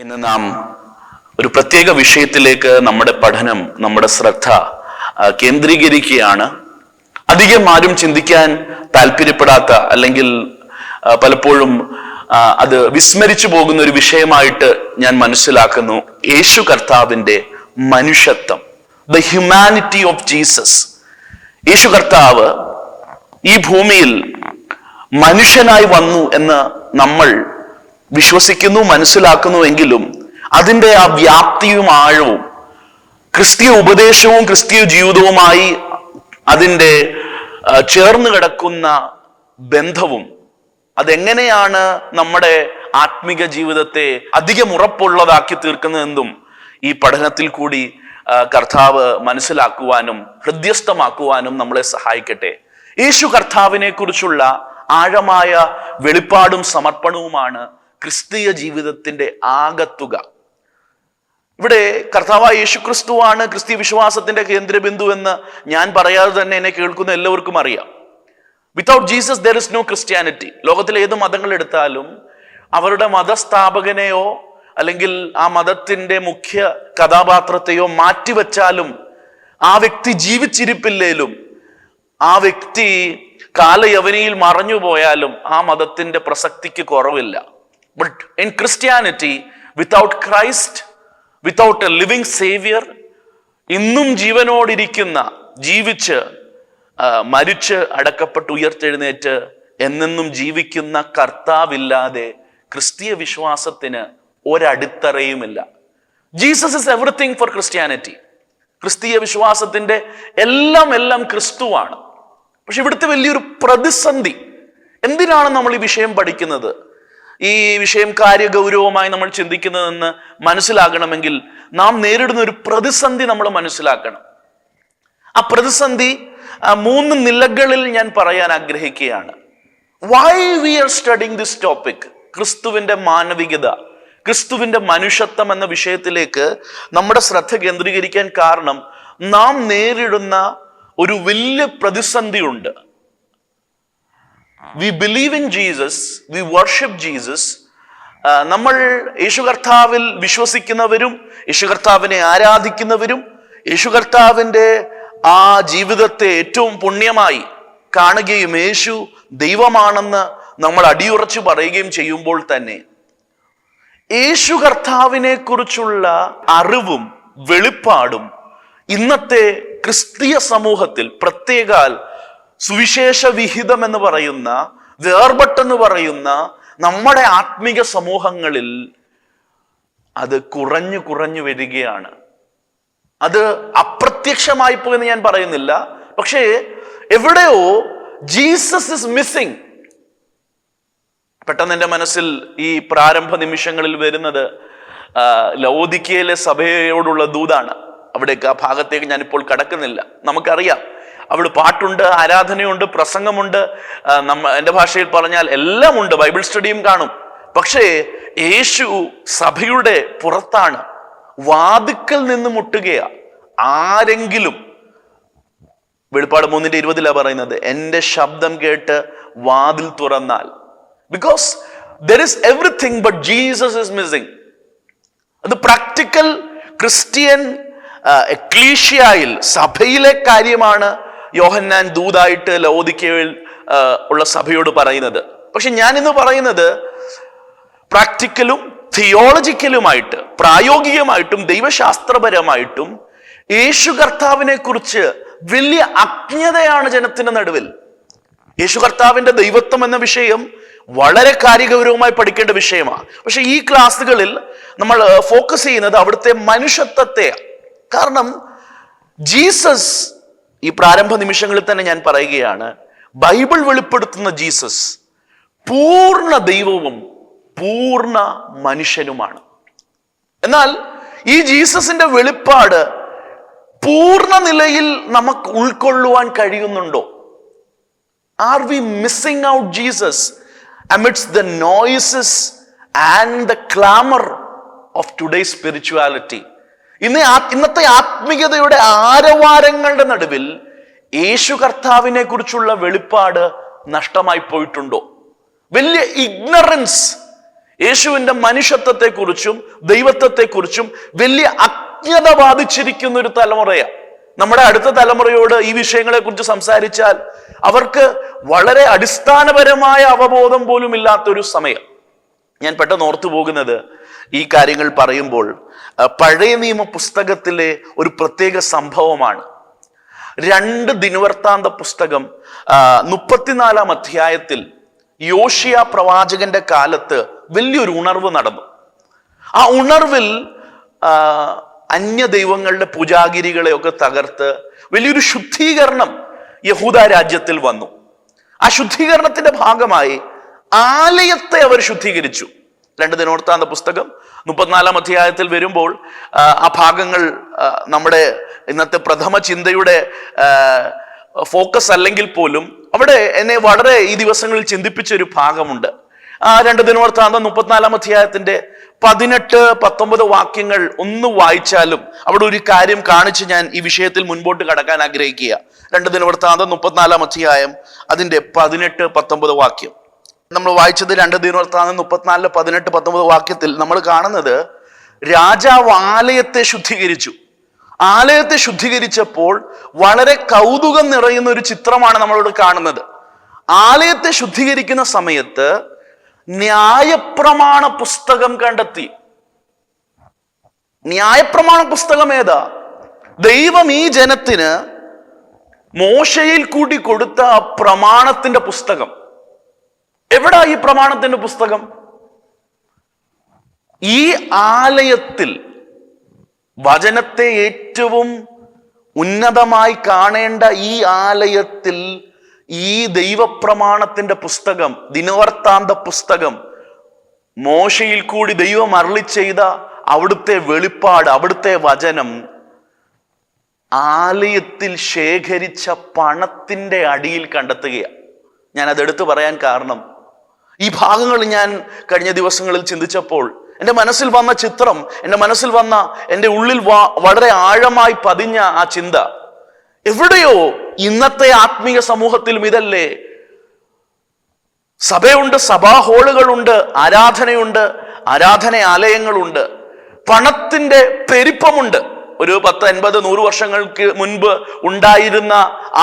ഇന്ന് നാം ഒരു പ്രത്യേക വിഷയത്തിലേക്ക് നമ്മുടെ പഠനം, നമ്മുടെ ശ്രദ്ധ കേന്ദ്രീകരിക്കുകയാണ്. അധികം ആരും ചിന്തിക്കാൻ താല്പര്യപ്പെടാത്ത, അല്ലെങ്കിൽ പലപ്പോഴും അത് വിസ്മരിച്ചു പോകുന്ന ഒരു വിഷയമായിട്ട് ഞാൻ മനസ്സിലാക്കുന്നു. യേശു കർത്താവിന്റെ മനുഷ്യത്വം, ദ ഹ്യൂമാനിറ്റി ഓഫ് ജീസസ്. യേശു കർത്താവ് ഈ ഭൂമിയിൽ മനുഷ്യനായി വന്നു എന്ന് നമ്മൾ വിശ്വസിക്കുന്നു, മനസ്സിലാക്കുന്നുവെങ്കിലും അതിൻ്റെ ആ വ്യാപ്തിയും ആഴവും ക്രിസ്തീയ ഉപദേശവും ക്രിസ്തീയ ജീവിതവുമായി അതിൻ്റെ ചേർന്ന് കിടക്കുന്ന ബന്ധവും അതെങ്ങനെയാണ് നമ്മുടെ ആത്മിക ജീവിതത്തെ അധികം ഉറപ്പുള്ളതാക്കി തീർക്കുന്നതെന്നും ഈ പഠനത്തിൽ കൂടി കർത്താവ് മനസ്സിലാക്കുവാനും ഹൃദ്യസ്ഥമാക്കുവാനും നമ്മളെ സഹായിക്കട്ടെ. യേശു കർത്താവിനെ കുറിച്ചുള്ള ആഴമായ വെളിപ്പാടും സമർപ്പണവുമാണ് ക്രിസ്തീയ ജീവിതത്തിന്റെ ആകത്തുക. ഇവിടെ കർത്താവായ യേശു ക്രിസ്തുവാണ് ക്രിസ്തീയ വിശ്വാസത്തിന്റെ കേന്ദ്രബിന്ദു എന്ന് ഞാൻ പറയാതെ തന്നെ എന്നെ കേൾക്കുന്ന എല്ലാവർക്കും അറിയാം. Without Jesus there is no Christianity. ലോകത്തിലെ ഏത് മതങ്ങൾ എടുത്താലും അവരുടെ മതസ്ഥാപകനെയോ അല്ലെങ്കിൽ ആ മതത്തിന്റെ മുഖ്യ കഥാപാത്രത്തെയോ മാറ്റിവെച്ചാലും, ആ വ്യക്തി ജീവിച്ചിരിപ്പില്ലേലും, ആ വ്യക്തി കാലയവനിയിൽ മറഞ്ഞു പോയാലും ആ മതത്തിന്റെ പ്രസക്തിക്ക് കുറവില്ല. But in Christianity, without Christ, without a living saviour, ഇന്നും ജീവനോടിരിക്കുന്ന, ജീവിച്ച് മരിച്ച് അടക്കപ്പെട്ട് ഉയർത്തെഴുന്നേറ്റ് എന്നെന്നും ജീവിക്കുന്ന കർത്താവില്ലാതെ ക്രിസ്തീയ വിശ്വാസത്തിന് ഒരടിത്തറയുമില്ല. Jesus is everything for Christianity. ക്രിസ്തീയ വിശ്വാസത്തിന്റെ എല്ലാം ക്രിസ്തുവാണ്. പക്ഷെ ഇവിടുത്തെ വലിയൊരു പ്രതിസന്ധി, എന്തിനാണ് നമ്മൾ ഈ വിഷയം പഠിക്കുന്നത്, ഈ വിഷയം കാര്യഗൗരവമായി നമ്മൾ ചിന്തിക്കുന്നതെന്ന് മനസ്സിലാകണമെങ്കിൽ നാം നേരിടുന്ന ഒരു പ്രതിസന്ധി നമ്മൾ മനസ്സിലാക്കണം. ആ പ്രതിസന്ധി 3 നിലകളിൽ ഞാൻ പറയാൻ ആഗ്രഹിക്കുകയാണ്. Why we are studying this topic, ക്രിസ്തുവിന്റെ മാനവികത, ക്രിസ്തുവിന്റെ മനുഷ്യത്വം എന്ന വിഷയത്തിലേക്ക് നമ്മുടെ ശ്രദ്ധ കേന്ദ്രീകരിക്കാൻ കാരണം നാം നേരിടുന്ന ഒരു വലിയ പ്രതിസന്ധിയുണ്ട്. We believe in Jesus, we worship Jesus. നമ്മൾ യേശു കർത്താവിൽ വിശ്വസിക്കുന്നവരും യേശു കർത്താവിനെ ആരാധിക്കുന്നവരും യേശു കർത്താവിൻ്റെ ആ ജീവിതത്തെ ഏറ്റവും പുണ്യമായി കാണുകയും യേശു ദൈവമാണെന്ന് നമ്മൾ അടിയുറച്ചു പറയുകയും ചെയ്യുമ്പോൾ തന്നെ യേശു കർത്താവിനെ കുറിച്ചുള്ള അറിവും വെളിപ്പാടും ഇന്നത്തെ ക്രിസ്തീയ സമൂഹത്തിൽ, പ്രത്യേകാൽ സുവിശേഷ വിഹിതം എന്ന് പറയുന്ന, വേർപെട്ടെന്ന് പറയുന്ന നമ്മുടെ ആത്മിക സമൂഹങ്ങളിൽ അത് കുറഞ്ഞു വരികയാണ്. അത് അപ്രത്യക്ഷമായി പോയെന്ന് ഞാൻ പറയുന്നില്ല, പക്ഷേ എവിടെയോ ജീസസ് ഇസ് മിസ്സിങ്. പെട്ടെന്ന് എൻ്റെ മനസ്സിൽ ഈ പ്രാരംഭ നിമിഷങ്ങളിൽ വരുന്നത് ലവോദിക്കയിലെ സഭയോടുള്ള ദൂതാണ്. അവിടേക്ക്, ആ ഭാഗത്തേക്ക് ഞാനിപ്പോൾ കടക്കുന്നില്ല. നമുക്കറിയാം, അവിടെ പാട്ടുണ്ട്, ആരാധനയുണ്ട്, പ്രസംഗമുണ്ട്, എൻ്റെ ഭാഷയിൽ പറഞ്ഞാൽ എല്ലാം ഉണ്ട്, ബൈബിൾ സ്റ്റഡിയും കാണും. പക്ഷേ യേശു സഭയുടെ പുറത്താണ്, വാതിക്കൽ നിന്ന് മുട്ടുകയാ. ആരെങ്കിലും, വെളിപ്പാട് 3:20 പറയുന്നത്, എൻ്റെ ശബ്ദം കേട്ട് വാതിൽ തുറന്നാൽ. Because there is everything but Jesus is missing. അത് പ്രാക്ടിക്കൽ ക്രിസ്ത്യൻ എക്ലീഷ്യായിൽ, സഭയിലെ കാര്യമാണ് യോഹന്നാൻ ദൂതായിട്ട് ലവോദിക്കയിൽ ഉള്ള സഭയോട് പറയുന്നത്. പക്ഷെ ഞാൻ ഇന്ന് പറയുന്നത് പ്രാക്ടിക്കലും തിയോളജിക്കലുമായിട്ട്, പ്രായോഗികമായിട്ടും ദൈവശാസ്ത്രപരമായിട്ടും യേശു കർത്താവിനെ കുറിച്ച് വലിയ അജ്ഞതയാണ് ജനത്തിന്റെ നടുവിൽ. യേശു കർത്താവിന്റെ ദൈവത്വം എന്ന വിഷയം വളരെ കാര്യഗൗരവമായി പഠിക്കേണ്ട വിഷയമാണ്. പക്ഷെ ഈ ക്ലാസ്സുകളിൽ നമ്മൾ ഫോക്കസ് ചെയ്യുന്നത് അവിടുത്തെ മനുഷ്യത്വത്തെ. കാരണം ജീസസ്, ഈ പ്രാരംഭ നിമിഷങ്ങളിൽ തന്നെ ഞാൻ പറയുകയാണ്, ബൈബിൾ വെളിപ്പെടുത്തുന്ന ജീസസ് പൂർണ്ണ ദൈവവും പൂർണ്ണ മനുഷ്യനുമാണ്. എന്നാൽ ഈ ജീസസിന്റെ വെളിപ്പാട് പൂർണ്ണ നിലയിൽ നമുക്ക് ഉൾക്കൊള്ളുവാൻ കഴിയുന്നുണ്ടോ? Are we missing out Jesus amidst the noises and the clamor of today's spirituality? ഇന്നത്തെ ആത്മീയതയുടെ ആരവാരങ്ങളുടെ നടുവിൽ യേശു കർത്താവിനെ കുറിച്ചുള്ള വെളിപ്പാട് നഷ്ടമായി പോയിട്ടുണ്ടോ? വലിയ ഇഗ്നറൻസ് യേശുവിന്റെ മനുഷ്യത്വത്തെക്കുറിച്ചും ദൈവത്വത്തെക്കുറിച്ചും വലിയ അജ്ഞത ബാധിച്ചിരിക്കുന്ന ഒരു തലമുറയാണ്. നമ്മുടെ അടുത്ത തലമുറയോട് ഈ വിഷയങ്ങളെ കുറിച്ച് സംസാരിച്ചാൽ അവർക്ക് വളരെ അടിസ്ഥാനപരമായ അവബോധം പോലും ഇല്ലാത്തൊരു സമയം. ഞാൻ പെട്ടെന്ന് ഓർത്തു പോകുന്നത് ഈ കാര്യങ്ങൾ പറയുമ്പോൾ പഴയ നിയമ പുസ്തകത്തിലെ ഒരു പ്രത്യേക സംഭവമാണ്. 2 ദിനവൃത്താന്ത പുസ്തകം 34 അധ്യായത്തിൽ യോശിയ പ്രവാചകന്റെ കാലത്ത് വലിയൊരു ഉണർവ് നടന്നു. ആ ഉണർവിൽ അന്യ ദൈവങ്ങളുടെ പൂജാഗിരികളെ ഒക്കെ തകർത്ത് വലിയൊരു ശുദ്ധീകരണം യഹൂദ രാജ്യത്തിൽ വന്നു. ആ ശുദ്ധീകരണത്തിന്റെ ഭാഗമായി ആലയത്തെ അവർ ശുദ്ധീകരിച്ചു. 2 ദിനവൃത്താന്ത പുസ്തകം 34 അധ്യായത്തിൽ വരുമ്പോൾ ആ ഭാഗങ്ങൾ നമ്മുടെ ഇന്നത്തെ പ്രഥമ ചിന്തയുടെ ഫോക്കസ് അല്ലെങ്കിൽ പോലും അവിടെ എന്നെ വളരെ ഈ ദിവസങ്ങളിൽ ചിന്തിപ്പിച്ച ഒരു ഭാഗമുണ്ട്. 2 ദിനവൃത്താന്തം 34 അധ്യായത്തിന്റെ 18-19 വാക്യങ്ങൾ ഒന്ന് വായിച്ചാലും അവിടെ ഒരു കാര്യം കാണിച്ച് ഞാൻ ഈ വിഷയത്തിൽ മുൻപോട്ട് കടക്കാൻ ആഗ്രഹിക്കുക. 2 ദിനവൃത്താന്തം 34 അധ്യായം അതിന്റെ 18-19 വാക്യം നമ്മൾ വായിച്ചത്. 2 ദിനവൃത്താന്തം 34 18-19 വാക്യത്തിൽ നമ്മൾ കാണുന്നത് രാജാവ് ആലയത്തെ ശുദ്ധീകരിച്ചു. ആലയത്തെ ശുദ്ധീകരിച്ചപ്പോൾ വളരെ കൗതുകം നിറയുന്ന ഒരു ചിത്രമാണ് നമ്മളോട് കാണുന്നത്. ആലയത്തെ ശുദ്ധീകരിക്കുന്ന സമയത്ത് ന്യായപ്രമാണ പുസ്തകം കണ്ടെത്തി. ന്യായപ്രമാണ പുസ്തകം ഏതാ? ദൈവം ഈ ജനത്തിന് മോശയിൽ കൂടി കൊടുത്ത ആ പ്രമാണത്തിന്റെ പുസ്തകം. എവിടാ ഈ പ്രമാണത്തിന്റെ പുസ്തകം? ഈ ആലയത്തിൽ വചനത്തെ ഏറ്റവും ഉന്നതമായി കാണേണ്ട ഈ ആലയത്തിൽ ഈ ദൈവപ്രമാണത്തിന്റെ പുസ്തകം, ദിനവൃത്താന്ത പുസ്തകം, മോശയിൽ കൂടി ദൈവം അരുളി ചെയ്ത അവിടുത്തെ വെളിപ്പാട്, അവിടുത്തെ വചനം ആലയത്തിൽ ശേഖരിച്ച പണത്തിന്റെ അടിയിൽ കണ്ടെത്തുകയാണ്. ഞാൻ അതെടുത്ത് പറയാൻ കാരണം, ഈ ഭാഗങ്ങൾ ഞാൻ കഴിഞ്ഞ ദിവസങ്ങളിൽ ചിന്തിച്ചപ്പോൾ എൻ്റെ മനസ്സിൽ വന്ന ചിത്രം, എൻ്റെ മനസ്സിൽ വന്ന, എൻ്റെ ഉള്ളിൽ വളരെ ആഴമായി പതിഞ്ഞ ആ ചിന്ത, എവിടെയോ ഇന്നത്തെ ആത്മീയ സമൂഹത്തിലും ഇതല്ലേ? സഭയുണ്ട്, സഭാ ഹോളുകളുണ്ട്, ആരാധനയുണ്ട്, ആരാധനാലയങ്ങളുണ്ട്, പണത്തിന്റെ പെരുപ്പമുണ്ട്. ഒരു 10, 50, 100 വർഷങ്ങൾക്ക് മുൻപ് ഉണ്ടായിരുന്ന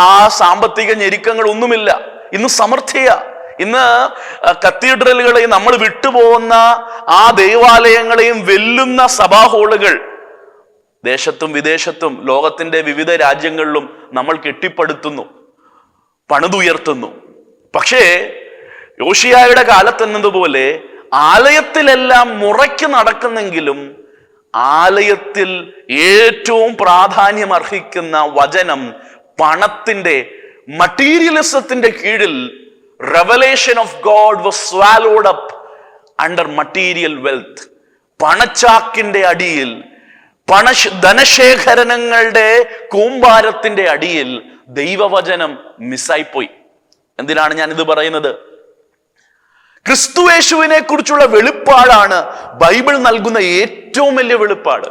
ആ സാമ്പത്തിക ഞെരുക്കങ്ങൾ ഒന്നുമില്ല. ഇന്ന് സമൃദ്ധിയ. ഇന്ന് കത്തീഡ്രലുകളെയും നമ്മൾ വിട്ടുപോകുന്ന ആ ദേവാലയങ്ങളെയും വെല്ലുന്ന സഭാ ഹോളുകൾ ദേശത്തും വിദേശത്തും ലോകത്തിന്റെ വിവിധ രാജ്യങ്ങളിലും നമ്മൾ കെട്ടിപ്പടുത്തുന്നു, പണിതുയർത്തുന്നു. പക്ഷേ യോശിയായുടെ കാലത്തെന്നതുപോലെ ആലയത്തിലെല്ലാം മുറയ്ക്ക് നടക്കുന്നെങ്കിലും ആലയത്തിൽ ഏറ്റവും പ്രാധാന്യം അർഹിക്കുന്ന വചനം, പണത്തിന്റെ, മട്ടീരിയലിസത്തിന്റെ കീഴിൽ revelation of God was swallowed up under material wealth. പണച്ചാക്കിന്റെ അടിയിൽ, ധനശേഖരണങ്ങളുടെ കൂമ്പാരത്തിന്റെ അടിയിൽ ദൈവവചനം മിസ്സായിപ്പോയി. എന്തിനാണ് ഞാൻ ഇത് പറയുന്നത്? ക്രിസ്തുയേശുവിനെ കുറിച്ചുള്ള വെളിപ്പാടാണ് ബൈബിൾ നൽകുന്ന ഏറ്റവും വലിയ വെളിപ്പാട്.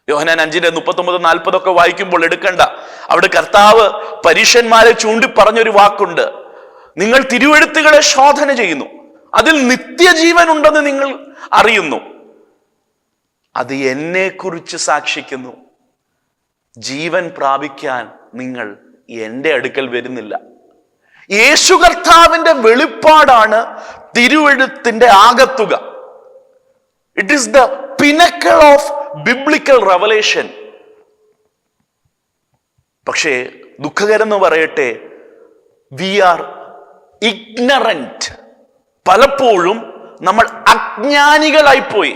യോഹന്നാൻ 5:39-40 ഒക്കെ വായിക്കുമ്പോൾ എടുക്കണ്ട, അവിടെ കർത്താവ് പരീശന്മാരെ ചൂണ്ടി പറഞ്ഞൊരു വാക്കുണ്ട്, നിങ്ങൾ തിരുവെഴുത്തുകളെ ശോധന ചെയ്യുന്നു, അതിൽ നിത്യജീവൻ ഉണ്ടെന്ന് നിങ്ങൾ അറിയുന്നു, അത് എന്നെ കുറിച്ച് സാക്ഷിക്കുന്നു. ജീവൻ പ്രാപിക്കാൻ നിങ്ങൾ എൻ്റെ അടുക്കൽ വരുന്നില്ല. യേശു കർത്താവിന്റെ വെളിപ്പാടാണ് തിരുവെഴുത്തിന്റെ ആകത്തുക. It is the pinnacle of biblical revelation. പക്ഷേ ദുഃഖകരം എന്ന് പറയട്ടെ, വി ആർ ഇഗ്നറന്റ്. പലപ്പോഴും നമ്മൾ അജ്ഞാനികളായിപ്പോയി.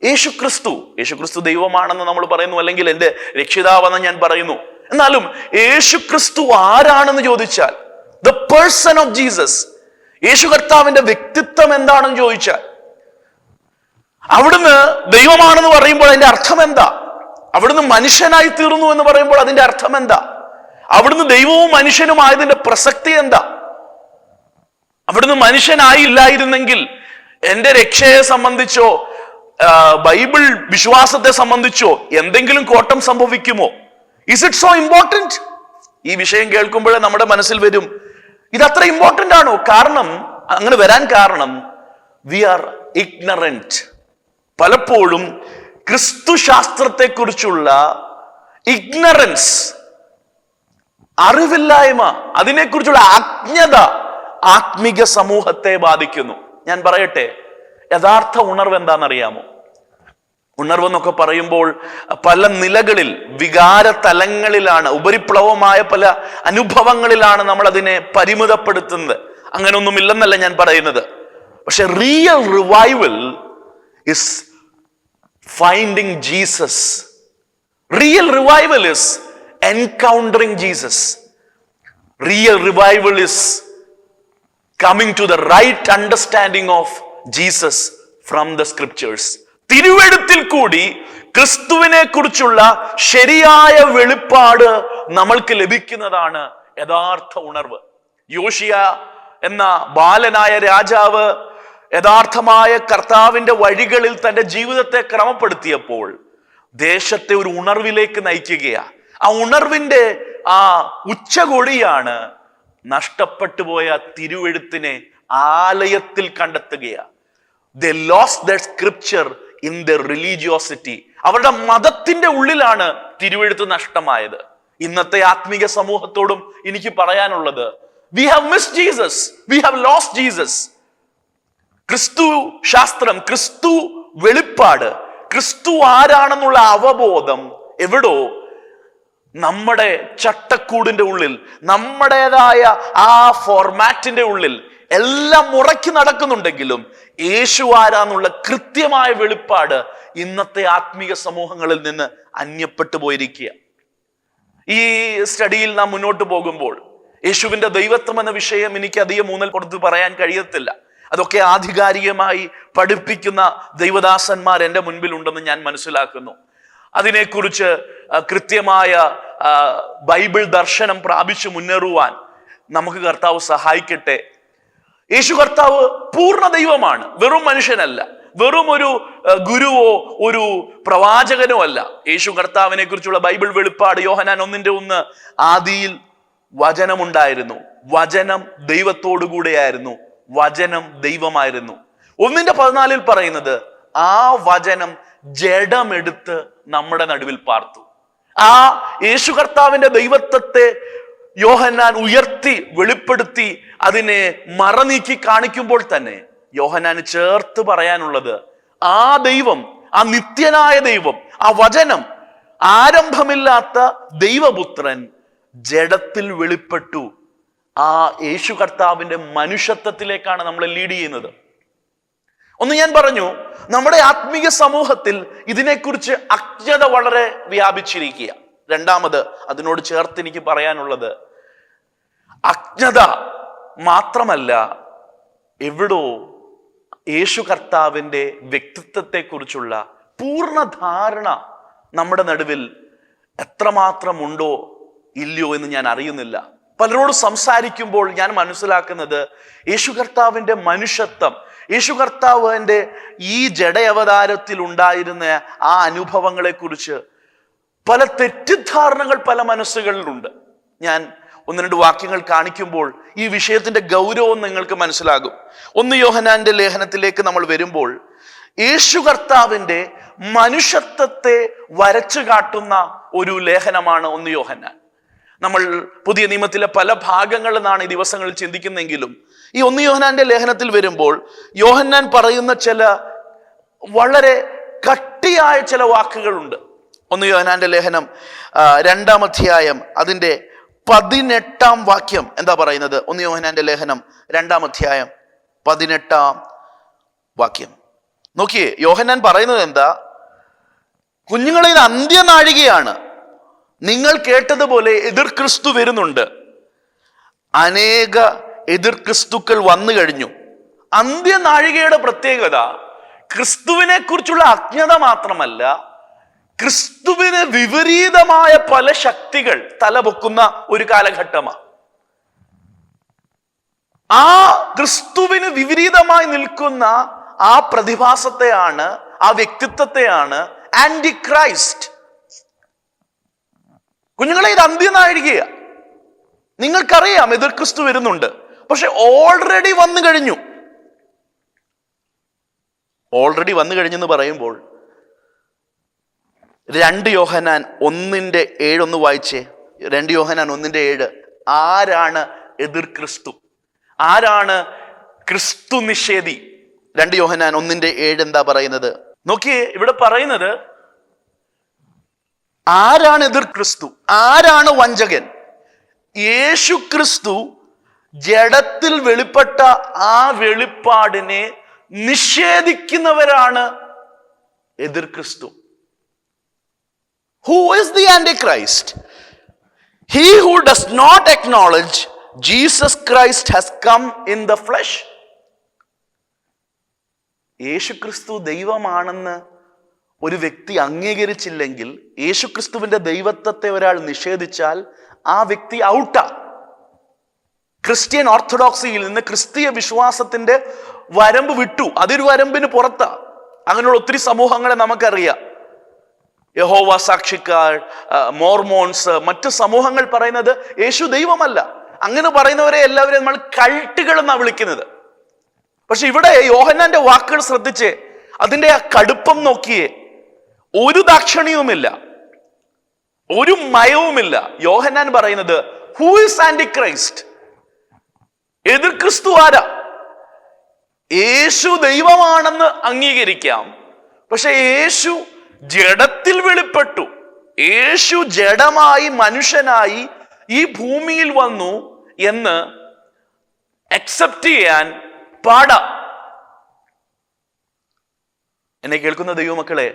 യേശുക്രിസ്തു ദൈവമാണെന്ന് നമ്മൾ പറയുന്നു, അല്ലെങ്കിൽ എൻ്റെ രക്ഷിതാവെന്ന് ഞാൻ പറയുന്നു. എന്നാലും യേശുക്രിസ്തു ആരാണെന്ന് ചോദിച്ചാൽ, ദ പേഴ്സൺ ഓഫ് ജീസസ്, യേശു കർത്താവിന്റെ വ്യക്തിത്വം എന്താണെന്ന് ചോദിച്ചാൽ, അവിടുന്ന് ദൈവമാണെന്ന് പറയുമ്പോൾ അതിന്റെ അർത്ഥം എന്താ? അവിടുന്ന് മനുഷ്യനായി തീർന്നു എന്ന് പറയുമ്പോൾ അതിന്റെ അർത്ഥം എന്താ? അവിടുന്ന് ദൈവവും മനുഷ്യനുമായതിന്റെ പ്രസക്തി എന്താ? അവിടുന്ന് മനുഷ്യനായില്ലായിരുന്നെങ്കിൽ എൻ്റെ രക്ഷയെ സംബന്ധിച്ചോ ബൈബിൾ വിശ്വാസത്തെ സംബന്ധിച്ചോ എന്തെങ്കിലും കോട്ടം സംഭവിക്കുമോ? Is it so important? ഈ വിഷയം കേൾക്കുമ്പോഴേ നമ്മുടെ മനസ്സിൽ വരും, ഇത് അത്ര ഇമ്പോർട്ടന്റ് ആണോ? കാരണം അങ്ങനെ വരാൻ കാരണം വി ആർ ഇഗ്നറന്റ്. പലപ്പോഴും ക്രിസ്തു ശാസ്ത്രത്തെക്കുറിച്ചുള്ള ഇഗ്നറൻസ്, അറിവില്ലായ്മ, അതിനെക്കുറിച്ചുള്ള അജ്ഞത ആത്മീക സമൂഹത്തെ ബാധിക്കുന്നു. ഞാൻ പറയട്ടെ, യഥാർത്ഥ ഉണർവ് എന്താണെന്നറിയാമോ? ഉണർവെന്നൊക്കെ പറയുമ്പോൾ പല നിലകളിൽ, വികാര തലങ്ങളിലാണ്, ഉപരിപ്ലവമായ പല അനുഭവങ്ങളിലാണ് നമ്മൾ അതിനെ പരിമിതപ്പെടുത്തുന്നത്. അങ്ങനെയൊന്നുമില്ലെന്നല്ല ഞാൻ പറയുന്നത്. പക്ഷെ real revival is finding Jesus. Real revival is encountering Jesus. Real revival is coming to the right understanding of Jesus from the scriptures. തിരുവെഴുത്തിൽ കൂടി ക്രിസ്തുവിനെ കുറിച്ചുള്ള ശരിയായ വെളിപ്പാട് നമ്മൾക്ക് ലഭിക്കുന്നതാണ് യഥാർത്ഥ ഉണർവ്. യോശിയ എന്ന ബാലനായ രാജാവ് യഥാർത്ഥമായ കർത്താവിന്റെ വഴികളിൽ തന്റെ ജീവിതത്തെ ക്രമപ്പെടുത്തിയപ്പോൾ ദേശത്തെ ഒരു ഉണർവിലേക്ക് നയിക്കുകയാണ്. ആ ഉണർവിന്റെ ആ ഉച്ചകൊടിയാണ് നഷ്ടപ്പെട്ടു പോയ തിരുവെഴുത്തിനെ ആലയത്തിൽ കണ്ടെത്തുകയാണ്. They lost their scripture in their religiosity. അവരുടെ മതത്തിന്റെ ഉള്ളിലാണ് തിരുവെഴുത്ത് നഷ്ടമായത്. ഇന്നത്തെ ആത്മീക സമൂഹത്തോടും എനിക്ക് പറയാനുള്ളത്, we have missed Jesus, we have lost Jesus. ക്രിസ്തു ശാസ്ത്രം, ക്രിസ്തു വെളിപ്പാട്, ക്രിസ്തു ആരാണെന്നുള്ള അവബോധം എവിടോ നമ്മുടെ ചട്ടക്കൂടിന്റെ ഉള്ളിൽ, നമ്മുടേതായ ആ ഫോർമാറ്റിന്റെ ഉള്ളിൽ എല്ലാം മുറക്കി നടക്കുന്നുണ്ടെങ്കിലും യേശു ആരാന്നുള്ള കൃത്യമായ വെളിപ്പാട് ഇന്നത്തെ ആത്മീയ സമൂഹങ്ങളിൽ നിന്ന് അന്യപ്പെട്ടു പോയിരിക്കുക. ഈ സ്റ്റഡിയിൽ നാം മുന്നോട്ട് പോകുമ്പോൾ യേശുവിന്റെ ദൈവത്വം എന്ന വിഷയം എനിക്ക് അധികം ഊന്നൽ കൊടുത്ത് പറയാൻ കഴിയത്തില്ല. അതൊക്കെ ആധികാരികമായി പഠിപ്പിക്കുന്ന ദൈവദാസന്മാർ എൻ്റെ മുൻപിൽ ഉണ്ടെന്ന് ഞാൻ മനസ്സിലാക്കുന്നു. അതിനെക്കുറിച്ച് കൃത്യമായ ബൈബിൾ ദർശനം പ്രാപിച്ചു മുന്നേറുവാൻ നമുക്ക് കർത്താവ് സഹായിക്കട്ടെ. യേശു കർത്താവ് പൂർണ്ണ ദൈവമാണ്, വെറും മനുഷ്യനല്ല, വെറും ഒരു ഗുരുവോ ഒരു പ്രവാചകനോ അല്ല. യേശു കർത്താവിനെ കുറിച്ചുള്ള ബൈബിൾ വെളിപ്പാട് യോഹന്നാൻ 1:1, ആദിയിൽ വചനമുണ്ടായിരുന്നു, വചനം ദൈവത്തോടു കൂടെയായിരുന്നു, വചനം ദൈവമായിരുന്നു. 1:14 പറയുന്നത്, ആ വചനം ജഡമെടുത്ത് നമ്മുടെ നടുവിൽ പാർത്തു. ആ യേശു കർത്താവിന്റെ ദൈവത്വത്തെ യോഹന്നാൻ ഉയർത്തി വെളിപ്പെടുത്തി അതിനെ മറനീക്കി കാണിക്കുമ്പോൾ തന്നെ യോഹന്നാന് ചേർത്ത് പറയാനുള്ളത്, ആ ദൈവം, ആ നിത്യനായ ദൈവം, ആ വചനം, ആരംഭമില്ലാത്ത ദൈവപുത്രൻ ജഡത്തിൽ വെളിപ്പെട്ടു. ആ യേശു കർത്താവിന്റെ മനുഷ്യത്വത്തിലേക്കാണ് നമ്മളെ ലീഡ് ചെയ്യുന്നത്. ഒന്ന് ഞാൻ പറഞ്ഞു, നമ്മുടെ ആത്മീയ സമൂഹത്തിൽ ഇതിനെക്കുറിച്ച് അജ്ഞത വളരെ വ്യാപിച്ചിരിക്കുക. രണ്ടാമത് അതിനോട് ചേർത്ത് എനിക്ക് പറയാനുള്ളത്, അജ്ഞത മാത്രമല്ല, എവിടോ യേശു കർത്താവിന്റെ വ്യക്തിത്വത്തെക്കുറിച്ചുള്ള പൂർണ്ണ ധാരണ നമ്മുടെ നടുവിൽ എത്രമാത്രം ഉണ്ടോ ഇല്ലയോ എന്ന് ഞാൻ അറിയുന്നില്ല. പലരോട് സംസാരിക്കുമ്പോൾ ഞാൻ മനസ്സിലാക്കുന്നത്, യേശു കർത്താവിന്റെ മനുഷ്യത്വം, യേശു കർത്താവിന്റെ ഈ ജഡയവതാരത്തിൽ ഉണ്ടായിരുന്ന ആ അനുഭവങ്ങളെ കുറിച്ച് പല തെറ്റിദ്ധാരണകൾ പല മനസ്സുകളിലുണ്ട്. ഞാൻ 1-2 വാക്യങ്ങൾ കാണിക്കുമ്പോൾ ഈ വിഷയത്തിന്റെ ഗൗരവം നിങ്ങൾക്ക് മനസ്സിലാകും. 1 യോഹന്നാന്റെ ലേഖനത്തിലേക്ക് നമ്മൾ വരുമ്പോൾ യേശു കർത്താവിന്റെ മനുഷ്യത്വത്തെ വരച്ചു കാട്ടുന്ന ഒരു ലേഖനമാണ് 1 യോഹന്നാൻ. നമ്മൾ പുതിയ നിയമത്തിലെ പല ഭാഗങ്ങളിൽ നിന്നാണ് ഈ ദിവസങ്ങളിൽ ചിന്തിക്കുന്നെങ്കിലും ഈ 1 യോഹന്നാന്റെ ലേഖനത്തിൽ വരുമ്പോൾ യോഹന്നാൻ പറയുന്ന ചില വളരെ കട്ടിയായ ചില വാക്കുകളുണ്ട്. 1 യോഹന്നാന്റെ ലേഖനം 2-ാം അധ്യായം അതിൻ്റെ 18-ാം വാക്യം എന്താ പറയുന്നത്? 1 യോഹന്നാന്റെ ലേഖനം 2-ാം അധ്യായം 18-ാം വാക്യം നോക്കിയേ. യോഹന്നാൻ പറയുന്നത് എന്താ? കുഞ്ഞുങ്ങളിൽ അന്ത്യനാഴികയാണ്, നിങ്ങൾ കേട്ടതുപോലെ എതിർ ക്രിസ്തു വരുന്നുണ്ട്, അനേക എതിർ ക്രിസ്തുക്കൾ വന്നു കഴിഞ്ഞു. അന്ത്യനാഴികയുടെ പ്രത്യേകത ക്രിസ്തുവിനെ കുറിച്ചുള്ള അജ്ഞത മാത്രമല്ല, ക്രിസ്തുവിന് വിപരീതമായ പല ശക്തികൾ തലപൊക്കുന്ന ഒരു കാലഘട്ടമാണ്. ആ ക്രിസ്തുവിന് വിപരീതമായി നിൽക്കുന്ന ആ പ്രതിഭാസത്തെയാണ്, ആ വ്യക്തിത്വത്തെയാണ് ആന്റി ക്രൈസ്റ്റ്. കുഞ്ഞുങ്ങളെ, ഇത് അന്ത്യനാഴികയാ. നിങ്ങൾക്കറിയാം എതിർ ക്രിസ്തു വരുന്നുണ്ട്, പക്ഷെ ഓൾറെഡി വന്നു കഴിഞ്ഞു. ഓൾറെഡി വന്നു കഴിഞ്ഞെന്ന് പറയുമ്പോൾ 2 യോഹന്നാൻ 1:7 ഒന്ന് വായിച്ചേ. 2 യോഹന്നാൻ 1:7. ആരാണ് എതിർ ക്രിസ്തു? ആരാണ് ക്രിസ്തു നിഷേധി? 2 യോഹന്നാൻ 1:7 എന്താ പറയുന്നത്? നോക്കിയേ, ഇവിടെ പറയുന്നത് ആരാണ് എതിർ ക്രിസ്തു, ആരാണ് വഞ്ചകൻ? യേശു ക്രിസ്തു ജഡത്തിൽ വെളിപ്പെട്ട ആ വെളിപ്പാടിനെ നിഷേധിക്കുന്നവരാണ് എതിർ ക്രിസ്തു. Who is the Antichrist? He who does not acknowledge Jesus Christ has come in the flesh. യേശു ക്രിസ്തു ദൈവമാണെന്ന് ഒരു വ്യക്തി അംഗീകരിച്ചില്ലെങ്കിൽ, യേശു ക്രിസ്തുവിന്റെ ദൈവത്വത്തെ ഒരാൾ നിഷേധിച്ചാൽ ആ വ്യക്തി ഔട്ടാ. ക്രിസ്ത്യൻ ഓർത്തഡോക്സിയിൽ നിന്ന് ക്രിസ്തീയ വിശ്വാസത്തിന്റെ വരമ്പ് വിട്ടു, അതൊരു വരമ്പിന് പുറത്താ. അങ്ങനെയുള്ള ഒത്തിരി സമൂഹങ്ങളെ നമുക്കറിയാം. യഹോവ സാക്ഷിക്കാർ, മോർമോൺസ്, മറ്റു സമൂഹങ്ങൾ പറയുന്നത് യേശു ദൈവമല്ല. അങ്ങനെ പറയുന്നവരെ എല്ലാവരെയും നമ്മൾ കൾട്ടുകൾ എന്നാണ് വിളിക്കുന്നത്. പക്ഷെ ഇവിടെ യോഹന്നാന്റെ വാക്കുകൾ ശ്രദ്ധിച്ചേ, അതിന്റെ ആ കടുപ്പം നോക്കിയേ. ഒരു ദാക്ഷിണ്യവുമില്ല, ഒരു മയവുമില്ല. യോഹന്നാൻ പറയുന്നത് ഹൂ ഈസ് ആന്റിക്രൈസ്റ്റ്? എതിർ ക്രിസ്തു ആരാ? യേശു ദൈവമാണെന്ന് അംഗീകരിക്കാം, പക്ഷെ യേശു ജഡത്തിൽ വെളിപ്പെട്ടു, യേശു ജഡമായി മനുഷ്യനായി ഈ ഭൂമിയിൽ വന്നു എന്ന് അക്സെപ്റ്റ് ചെയ്യാൻ പാടാ. എന്നെ കേൾക്കുന്ന ദൈവമക്കളെ,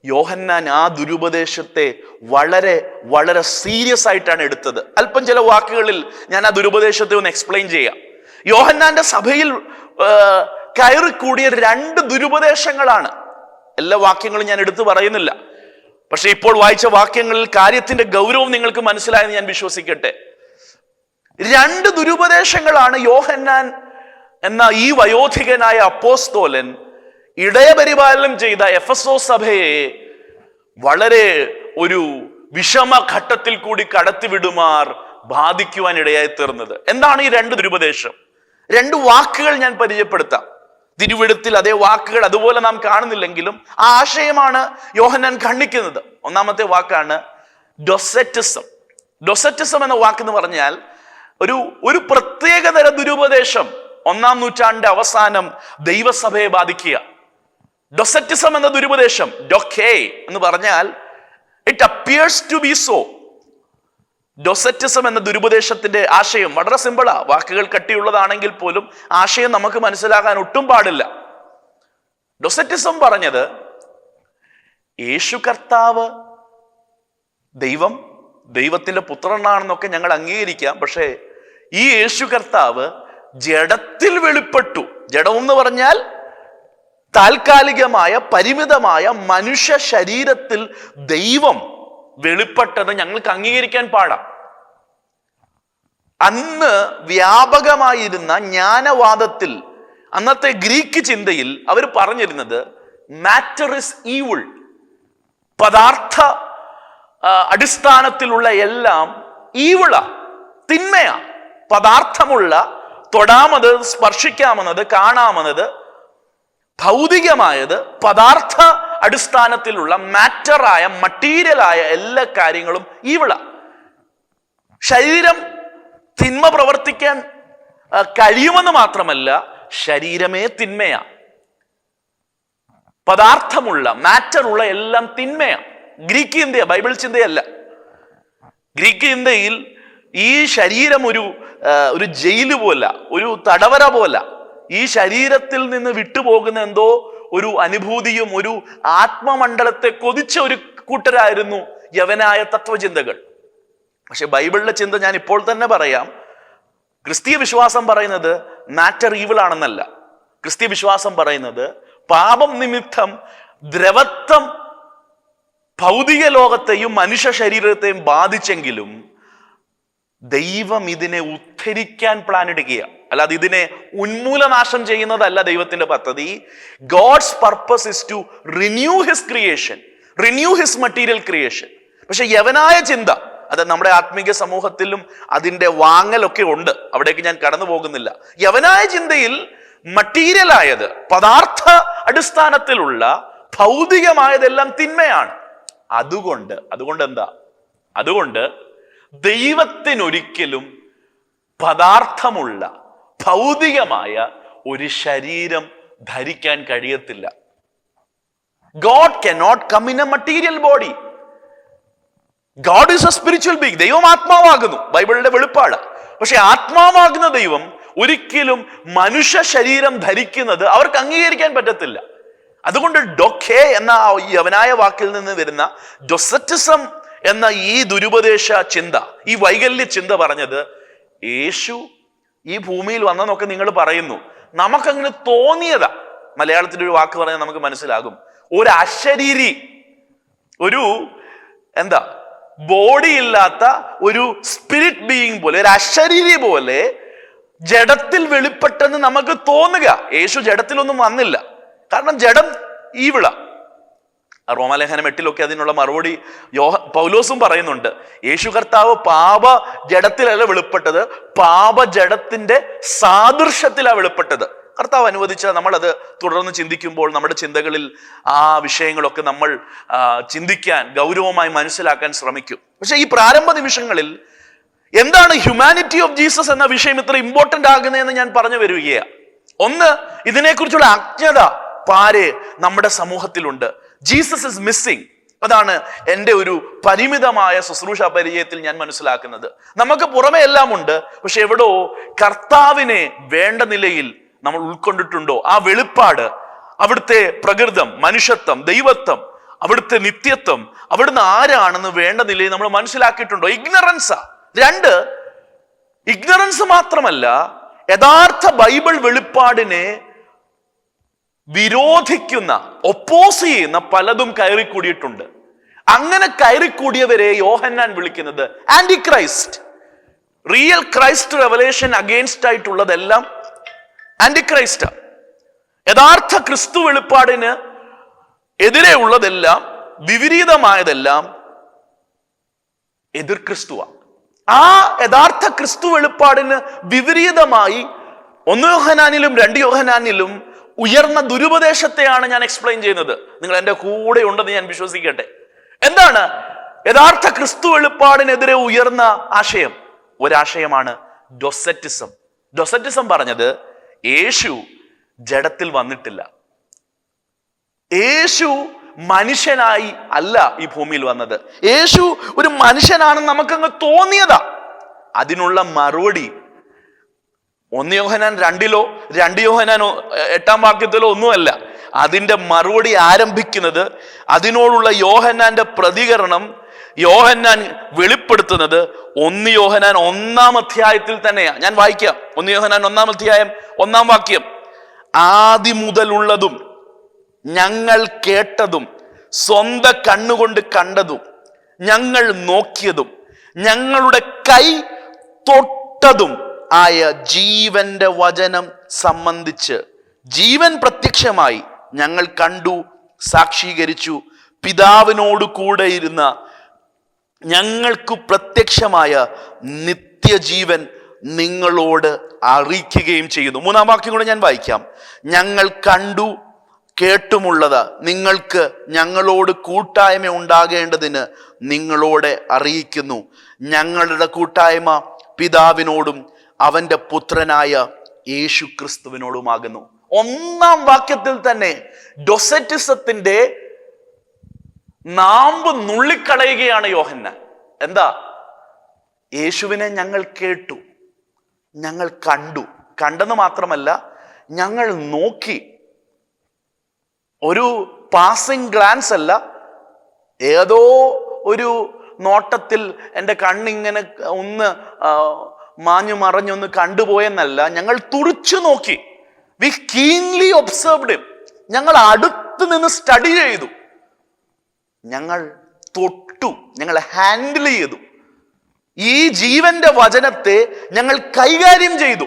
യോഹന്നാൻ ആ ദുരുപദേശത്തെ വളരെ വളരെ സീരിയസ് ആയിട്ടാണ് എടുത്തത്. അല്പം ചില വാക്കുകളിൽ ഞാൻ ആ ദുരുപദേശത്തെ ഒന്ന് എക്സ്പ്ലെയിൻ ചെയ്യാം. യോഹന്നാന്റെ സഭയിൽ കയറി കൂടിയ 2 ദുരുപദേശങ്ങളാണ്. എല്ലാ വാക്യങ്ങളും ഞാൻ എടുത്തു പറയുന്നില്ല, പക്ഷെ ഇപ്പോൾ വായിച്ച വാക്യങ്ങളിൽ കാര്യത്തിന്റെ ഗൗരവം നിങ്ങൾക്ക് മനസ്സിലായെന്ന് ഞാൻ വിശ്വസിക്കട്ടെ. 2 ദുരുപദേശങ്ങളാണ് യോഹന്നാൻ എന്ന ഈ വയോധികനായ അപ്പോസ്തോലൻ ഇടയപരിപാലനം ചെയ്ത എഫെസോസ് സഭയെ വളരെ ഒരു വിഷമഘട്ടത്തിൽ കൂടി കടത്തിവിടുമാർ ബാധിക്കുവാൻ ഇടയായി തീർന്നത്. എന്താണ് ഈ 2 ദുരുപദേശം? 2 വാക്കുകൾ ഞാൻ പരിചയപ്പെടുത്താം. തിരുവെഴുത്തിൽ അതേ വാക്കുകൾ അതുപോലെ നാം കാണുന്നില്ലെങ്കിലും ആ ആശയമാണ് യോഹന്നാൻ ഖണ്ഡിക്കുന്നത്. ഒന്നാമത്തെ വാക്കാണ് ഡൊസറ്റിസം. ഡൊസറ്റിസം എന്ന വാക്കെന്ന് പറഞ്ഞാൽ ഒരു പ്രത്യേകതര ദുരുപദേശം 1-ാം നൂറ്റാണ്ടിന്റെ അവസാനം ദൈവസഭയെ ബാധിക്കുക. ഡൊസറ്റിസം എന്ന ദുരുപദേശം, ഡൊക്കേ എന്ന് പറഞ്ഞാൽ it appears to be so. Docetism എന്ന ദുരുപദേശത്തിന്റെ ആശയം വളരെ സിമ്പിളാ. വാക്കുകൾ കട്ടിയുള്ളതാണെങ്കിൽ പോലും ആശയം നമുക്ക് മനസ്സിലാകാൻ ഒട്ടും പാടില്ല. ഡൊസറ്റിസം പറഞ്ഞത് യേശു കർത്താവ് ദൈവത്തിന്റെ പുത്രനാണെന്നൊക്കെ ഞങ്ങൾ അംഗീകരിക്കാം, പക്ഷേ ഈ യേശു കർത്താവ് ജഡത്തിൽ വെളിപ്പെട്ടു. ജഡം എന്ന് പറഞ്ഞാൽ താൽക്കാലികമായ പരിമിതമായ മനുഷ്യ ശരീരത്തിൽ ദൈവം വെളിപ്പെട്ടത് ഞങ്ങൾക്ക് അംഗീകരിക്കാൻ പാടാം. അന്ന് വ്യാപകമായിരുന്ന ജ്ഞാനവാദത്തിൽ, അന്നത്തെ ഗ്രീക്ക് ചിന്തയിൽ അവർ പറഞ്ഞിരുന്നത് മാറ്റർ ഇസ് ഈവിൾ. പദാർത്ഥ അടിസ്ഥാനത്തിലുള്ള എല്ലാം ഈവിളാ, തിന്മയാ. പദാർത്ഥമുള്ള, തൊടാമത്, സ്പർശിക്കാമെന്നത്, കാണാമെന്നത്, ഭൗതികമായത്, പദാർത്ഥ അടിസ്ഥാനത്തിലുള്ള മാറ്ററായ മട്ടീരിയലായ എല്ലാ കാര്യങ്ങളും ഈവിളാ. ശരീരം തിന്മ പ്രവർത്തിക്കാൻ കഴിയുമെന്ന് മാത്രമല്ല, ശരീരമേ തിന്മയാ. പദാർത്ഥമുള്ള, മാറ്ററുള്ള എല്ലാം തിന്മയാ. ഗ്രീക്ക് ചിന്തയ, ബൈബിൾ ചിന്തയല്ല. ഗ്രീക്ക് ചിന്തയിൽ ഈ ശരീരം ഒരു ജയില് പോല, ഒരു തടവറ പോല, ഈ ശരീരത്തിൽ നിന്ന് വിട്ടുപോകുന്ന എന്തോ ഒരു അനുഭൂതിയും ഒരു ആത്മമണ്ഡലത്തെ കൊതിച്ച ഒരു കൂട്ടരായിരുന്നു യവനായ തത്വചിന്തകൾ. പക്ഷെ ബൈബിളിലെ ചിന്ത ഞാൻ ഇപ്പോൾ തന്നെ പറയാം, ക്രിസ്തീയ വിശ്വാസം പറയുന്നത് മാറ്റർ ഈവിൾ ആണെന്നല്ല. ക്രിസ്തീയ വിശ്വാസം പറയുന്നത് പാപം നിമിത്തം ദ്രവത്വം ഭൗതിക ലോകത്തെയും മനുഷ്യ ശരീരത്തെയും ബാധിച്ചെങ്കിലും ദൈവം ഇതിനെ ഉദ്ധരിക്കാൻ പ്ലാൻ ഇടുകയാണ്. അല്ലാതെ ഇതിനെ ഉന്മൂലനാശം ചെയ്യുന്നതല്ല ദൈവത്തിന്റെ പദ്ധതി. God's purpose is to renew his creation, renew his material creation. പക്ഷെ യവനായ ചിന്ത, അത് നമ്മുടെ ആത്മീക സമൂഹത്തിലും അതിന്റെ വാങ്ങലൊക്കെ ഉണ്ട്, അവിടേക്ക് ഞാൻ കടന്നു പോകുന്നില്ല. യവനായ ചിന്തയിൽ മറ്റീരിയലായത്, പദാർത്ഥ അടിസ്ഥാനത്തിലുള്ള ഭൗതികമായതെല്ലാം തിന്മയാണ്. അതുകൊണ്ട് ദൈവത്തിനൊരിക്കലും പദാർത്ഥമുള്ള ഭൗതികമായ ഒരു ശരീരം ധരിക്കാൻ കഴിയത്തില്ല. God cannot come in a material body. God is a spiritual being. ദൈവം ആത്മാവാകുന്നു, ബൈബിളിന്റെ വെളിപ്പാട്. പക്ഷെ ആത്മാവാകുന്ന ദൈവം ഒരിക്കലും മനുഷ്യ ശരീരം ധരിക്കുന്നത് അവർക്ക് അംഗീകരിക്കാൻ പറ്റത്തില്ല. അതുകൊണ്ട് ഡൊക്കെ എന്ന യവനായ വാക്കിൽ നിന്ന് വരുന്ന ഡൊസറ്റിസം എന്ന ഈ ദുരുപദേശ ചിന്ത, ഈ വൈകല്യ ചിന്ത പറഞ്ഞത്, യേശു ഈ ഭൂമിയിൽ വന്നെന്നൊക്കെ നിങ്ങൾ പറയുന്നു, നമുക്കങ്ങനെ തോന്നിയതാ. മലയാളത്തിൽ ഒരു വാക്ക് പറഞ്ഞാൽ നമുക്ക് മനസ്സിലാകും. ഒരു അശരീരി, ഒരു ബോഡി ഇല്ലാത്ത ഒരു സ്പിരിറ്റ് ബീയിങ് പോലെ, ഒരു അശരീരി പോലെ ജഡത്തിൽ വെളിപ്പെട്ടെന്ന് നമുക്ക് തോന്നുക. യേശു ജഡത്തിലൊന്നും വന്നില്ല. കാരണം ജഡം ഈവിള. റോമാലേഖനം 8 അതിനുള്ള മറുപടി പൗലോസും പറയുന്നുണ്ട്. യേശു കർത്താവ് പാപ ജഡത്തിലല്ല വെളിപ്പെട്ടത്, പാപ ജഡത്തിന്റെ സാദൃശ്യത്തിലാണ് വെളിപ്പെട്ടത്. കർത്താവ് അനുവദിച്ചാൽ നമ്മളത് തുടർന്ന് ചിന്തിക്കുമ്പോൾ നമ്മുടെ ചിന്തകളിൽ ആ വിഷയങ്ങളൊക്കെ നമ്മൾ ചിന്തിക്കാൻ, ഗൗരവമായി മനസ്സിലാക്കാൻ ശ്രമിക്കും. പക്ഷെ ഈ പ്രാരംഭ നിമിഷങ്ങളിൽ എന്താണ് ഹ്യൂമാനിറ്റി ഓഫ് ജീസസ് എന്ന വിഷയം ഇത്ര ഇമ്പോർട്ടന്റ് ആകുന്നതെന്ന് ഞാൻ പറഞ്ഞു വരികയാണ്. ഒന്ന്, ഇതിനെക്കുറിച്ചുള്ള അജ്ഞത നമ്മുടെ സമൂഹത്തിലുണ്ട്. Jesus is missing. അതാണ് എൻ്റെ ഒരു പരിമിതമായ ശുശ്രൂഷ പരിചയത്തിൽ ഞാൻ മനസ്സിലാക്കുന്നത്. നമുക്ക് പുറമെ എല്ലാം ഉണ്ട്, പക്ഷെ എവിടോ കർത്താവിനെ വേണ്ട നിലയിൽ നമ്മൾ ഉൾക്കൊണ്ടിട്ടുണ്ടോ? ആ വെളിപ്പാട്, അവിടുത്തെ പ്രകൃതം, മനുഷ്യത്വം, ദൈവത്വം, അവിടുത്തെ നിത്യത്വം, അവിടുന്ന് ആരാണെന്ന് വേണ്ട നിലയിൽ നമ്മൾ മനസ്സിലാക്കിയിട്ടുണ്ടോ? ഇഗ്നറൻസാ. 2, ഇഗ്നറൻസ് മാത്രമല്ല, യഥാർത്ഥ ബൈബിൾ വെളിപ്പാടിനെ വിരോധിക്കുന്ന, ഒപ്പോസ് ചെയ്യുന്ന പലതും കയറിക്കൂടിയിട്ടുണ്ട്. അങ്ങനെ കയറിക്കൂടിയവരെ യോഹന്നാൻ വിളിക്കുന്നത് antichrist. Real Christ revelation against ആയിട്ടുള്ളതെല്ലാം ആന്റി ക്രൈസ്റ്റ്. യഥാർത്ഥ ക്രിസ്തു വെളിപ്പാടിന് എതിരെ ഉള്ളതെല്ലാം, വിപരീതമായതെല്ലാം എതിർ ക്രിസ്തുവാ. ആ യഥാർത്ഥ ക്രിസ്തു വെളിപ്പാടിന് വിപരീതമായി 1 യോഹന്നാനിലും 2 യോഹന്നാനിലും ഉയർന്ന ദുരുപദേശത്തെയാണ് ഞാൻ എക്സ്പ്ലെയിൻ ചെയ്യുന്നത്. നിങ്ങൾ എൻ്റെ കൂടെ ഉണ്ടെന്ന് ഞാൻ വിശ്വസിക്കട്ടെ. എന്താണ് യഥാർത്ഥ ക്രിസ്തു വെളിപ്പാടിനെതിരെ ഉയർന്ന ആശയം? ഒരാശയമാണ് ഡൊസറ്റിസം. ഡൊസറ്റിസം പറഞ്ഞത് യേശു ജഡത്തിൽ വന്നിട്ടില്ല, യേശു മനുഷ്യനായി അല്ല ഈ ഭൂമിയിൽ വന്നത്, യേശു ഒരു മനുഷ്യനാണെന്ന് നമുക്കങ്ങ് തോന്നിയതാ. അതിനുള്ള മറുപടി 1 യോഹന്നാൻ 2 2 യോഹന്നാൻ 8 വാക്യത്തിലോ ഒന്നുമല്ല. അതിൻ്റെ മറുപടി ആരംഭിക്കുന്നത്, അതിനോടുള്ള യോഹന്നാന്റെ പ്രതികരണം യോഹന്നാൻ വെളിപ്പെടുത്തുന്നത് 1 യോഹന്നാൻ 1 അധ്യായത്തിൽ തന്നെയാണ്. ഞാൻ വായിക്കാം. 1 യോഹന്നാൻ 1 അധ്യായം 1 വാക്യം. ആദി മുതലുള്ളതും ഞങ്ങൾ കേട്ടതും സ്വന്തം കണ്ണുകൊണ്ട് കണ്ടതും ഞങ്ങൾ നോക്കിയതും ഞങ്ങളുടെ കൈ തൊട്ടതും ആയ ജീവന്റെ വചനം സംബന്ധിച്ച് ജീവൻ പ്രത്യക്ഷമായി ഞങ്ങൾ കണ്ടു, സാക്ഷീകരിച്ചു. പിതാവിനോട് കൂടെ ഇരുന്ന ഞങ്ങൾക്ക് പ്രത്യക്ഷമായ നിത്യജീവൻ നിങ്ങളോട് അറിയിക്കുകയും ചെയ്യുന്നു. 3 വാക്യം കൂടെ ഞാൻ വായിക്കാം. ഞങ്ങൾ കണ്ടു കേട്ടുമുള്ളത് നിങ്ങൾക്ക് ഞങ്ങളോട് കൂട്ടായ്മ ഉണ്ടാകേണ്ടതിന് നിങ്ങളോട് അറിയിക്കുന്നു. ഞങ്ങളുടെ കൂട്ടായ്മ പിതാവിനോടും അവന്റെ പുത്രനായ യേശു ക്രിസ്തുവിനോടുമാകുന്നു. 1 വാക്യത്തിൽ തന്നെ ഡൊസറ്റിസത്തിന്റെ നാമ്പ് നുള്ളിക്കളയുകയാണ് യോഹന്നാൻ. എന്താ? യേശുവിനെ ഞങ്ങൾ കേട്ടു, ഞങ്ങൾ കണ്ടു. കണ്ടെന്ന് മാത്രമല്ല, ഞങ്ങൾ നോക്കി. ഒരു പാസിംഗ് ഗ്ലാൻസ് അല്ല, ഏതോ ഒരു നോട്ടത്തിൽ എൻ്റെ കണ്ണിങ്ങനെ ഒന്ന് മാഞ്ഞു മറഞ്ഞൊന്ന് കണ്ടുപോയെന്നല്ല, ഞങ്ങൾ തുറിച്ചു നോക്കി. We keenly observed him. ഞങ്ങൾ അടുത്ത് നിന്ന് സ്റ്റഡി ചെയ്തു, ഞങ്ങൾ തൊട്ടു, ഞങ്ങൾ ഹാൻഡിൽ ചെയ്തു. ഈ ജീവന്റെ വചനത്തെ ഞങ്ങൾ കൈകാര്യം ചെയ്തു.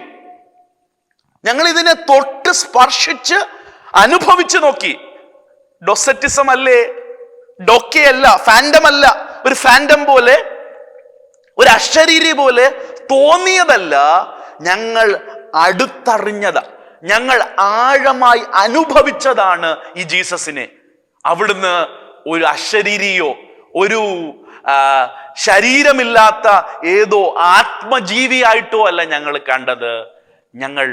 ഞങ്ങൾ ഇതിനെ തൊട്ട് സ്പർശിച്ച് അനുഭവിച്ചു നോക്കി. ഡൊസറ്റിസം അല്ലേ, ഡൊക്കയല്ല, ഫാൻഡം അല്ല. ഒരു ഫാൻഡം പോലെ, ഒരു അശരീരി പോലെ തോന്നിയതല്ല, ഞങ്ങൾ അടുത്തറിഞ്ഞതാ. ഞങ്ങൾ ആഴമായി അനുഭവിച്ചതാണ് ഈ ജീസസിനെ. അവിടുന്ന് ഒരു അശരീരിയോ ഒരു ശരീരമില്ലാത്ത ഏതോ ആത്മജീവിയായിട്ടോ അല്ല ഞങ്ങൾ കണ്ടത്. ഞങ്ങൾ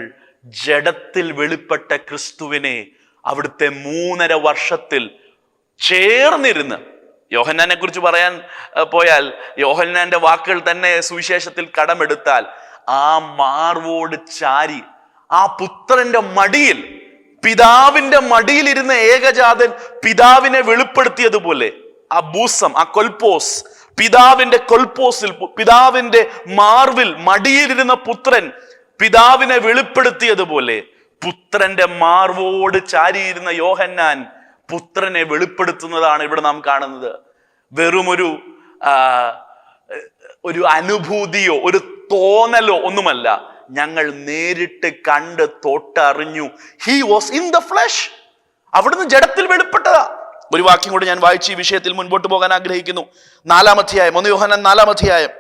ജഡത്തിൽ വെളിപ്പെട്ട ക്രിസ്തുവിനെ അവിടുത്തെ 3.5 വർഷത്തിൽ ചേർന്നിരുന്ന്, യോഹന്നാനെ കുറിച്ച് പറയാൻ പോയാൽ യോഹന്നാന്റെ വാക്കുകൾ തന്നെ സുവിശേഷത്തിൽ കടമെടുത്താൽ, ആ മാർവോട് ചാരി ആ പുത്രന്റെ മടിയിൽ, പിതാവിന്റെ മടിയിലിരുന്ന ഏകജാതൻ പിതാവിനെ വെളിപ്പെടുത്തിയതുപോലെ, ആ ബൂസം, ആ കൊൽപ്പോസ്, പിതാവിന്റെ കൊൽപ്പോസിൽ, പിതാവിന്റെ മാർവിൽ മടിയിലിരുന്ന പുത്രൻ പിതാവിനെ വെളിപ്പെടുത്തിയതുപോലെ, പുത്രന്റെ മാർവോട് ചാരിയിരുന്ന യോഹന്നാൻ പുത്രനെ വെളിപ്പെടുത്തുന്നതാണ് ഇവിടെ നാം കാണുന്നത്. വെറുമൊരു ഒരു അനുഭൂതിയോ ഒരു തോന്നലോ ഒന്നുമല്ല, ഞങ്ങൾ നേരിട്ട് കണ്ട് തൊട്ടറിഞ്ഞു. He was in the flesh. അവിടുന്ന് ജഡത്തിൽ വെളിപ്പെട്ടതാ. ഒരു വാക്യം കൂടി ഞാൻ വായിച്ച് ഈ വിഷയത്തിൽ മുൻപോട്ട് പോകാൻ ആഗ്രഹിക്കുന്നു. 4-ാം അധ്യായം, 1 യോഹന്നാൻ 4-ാം അധ്യായം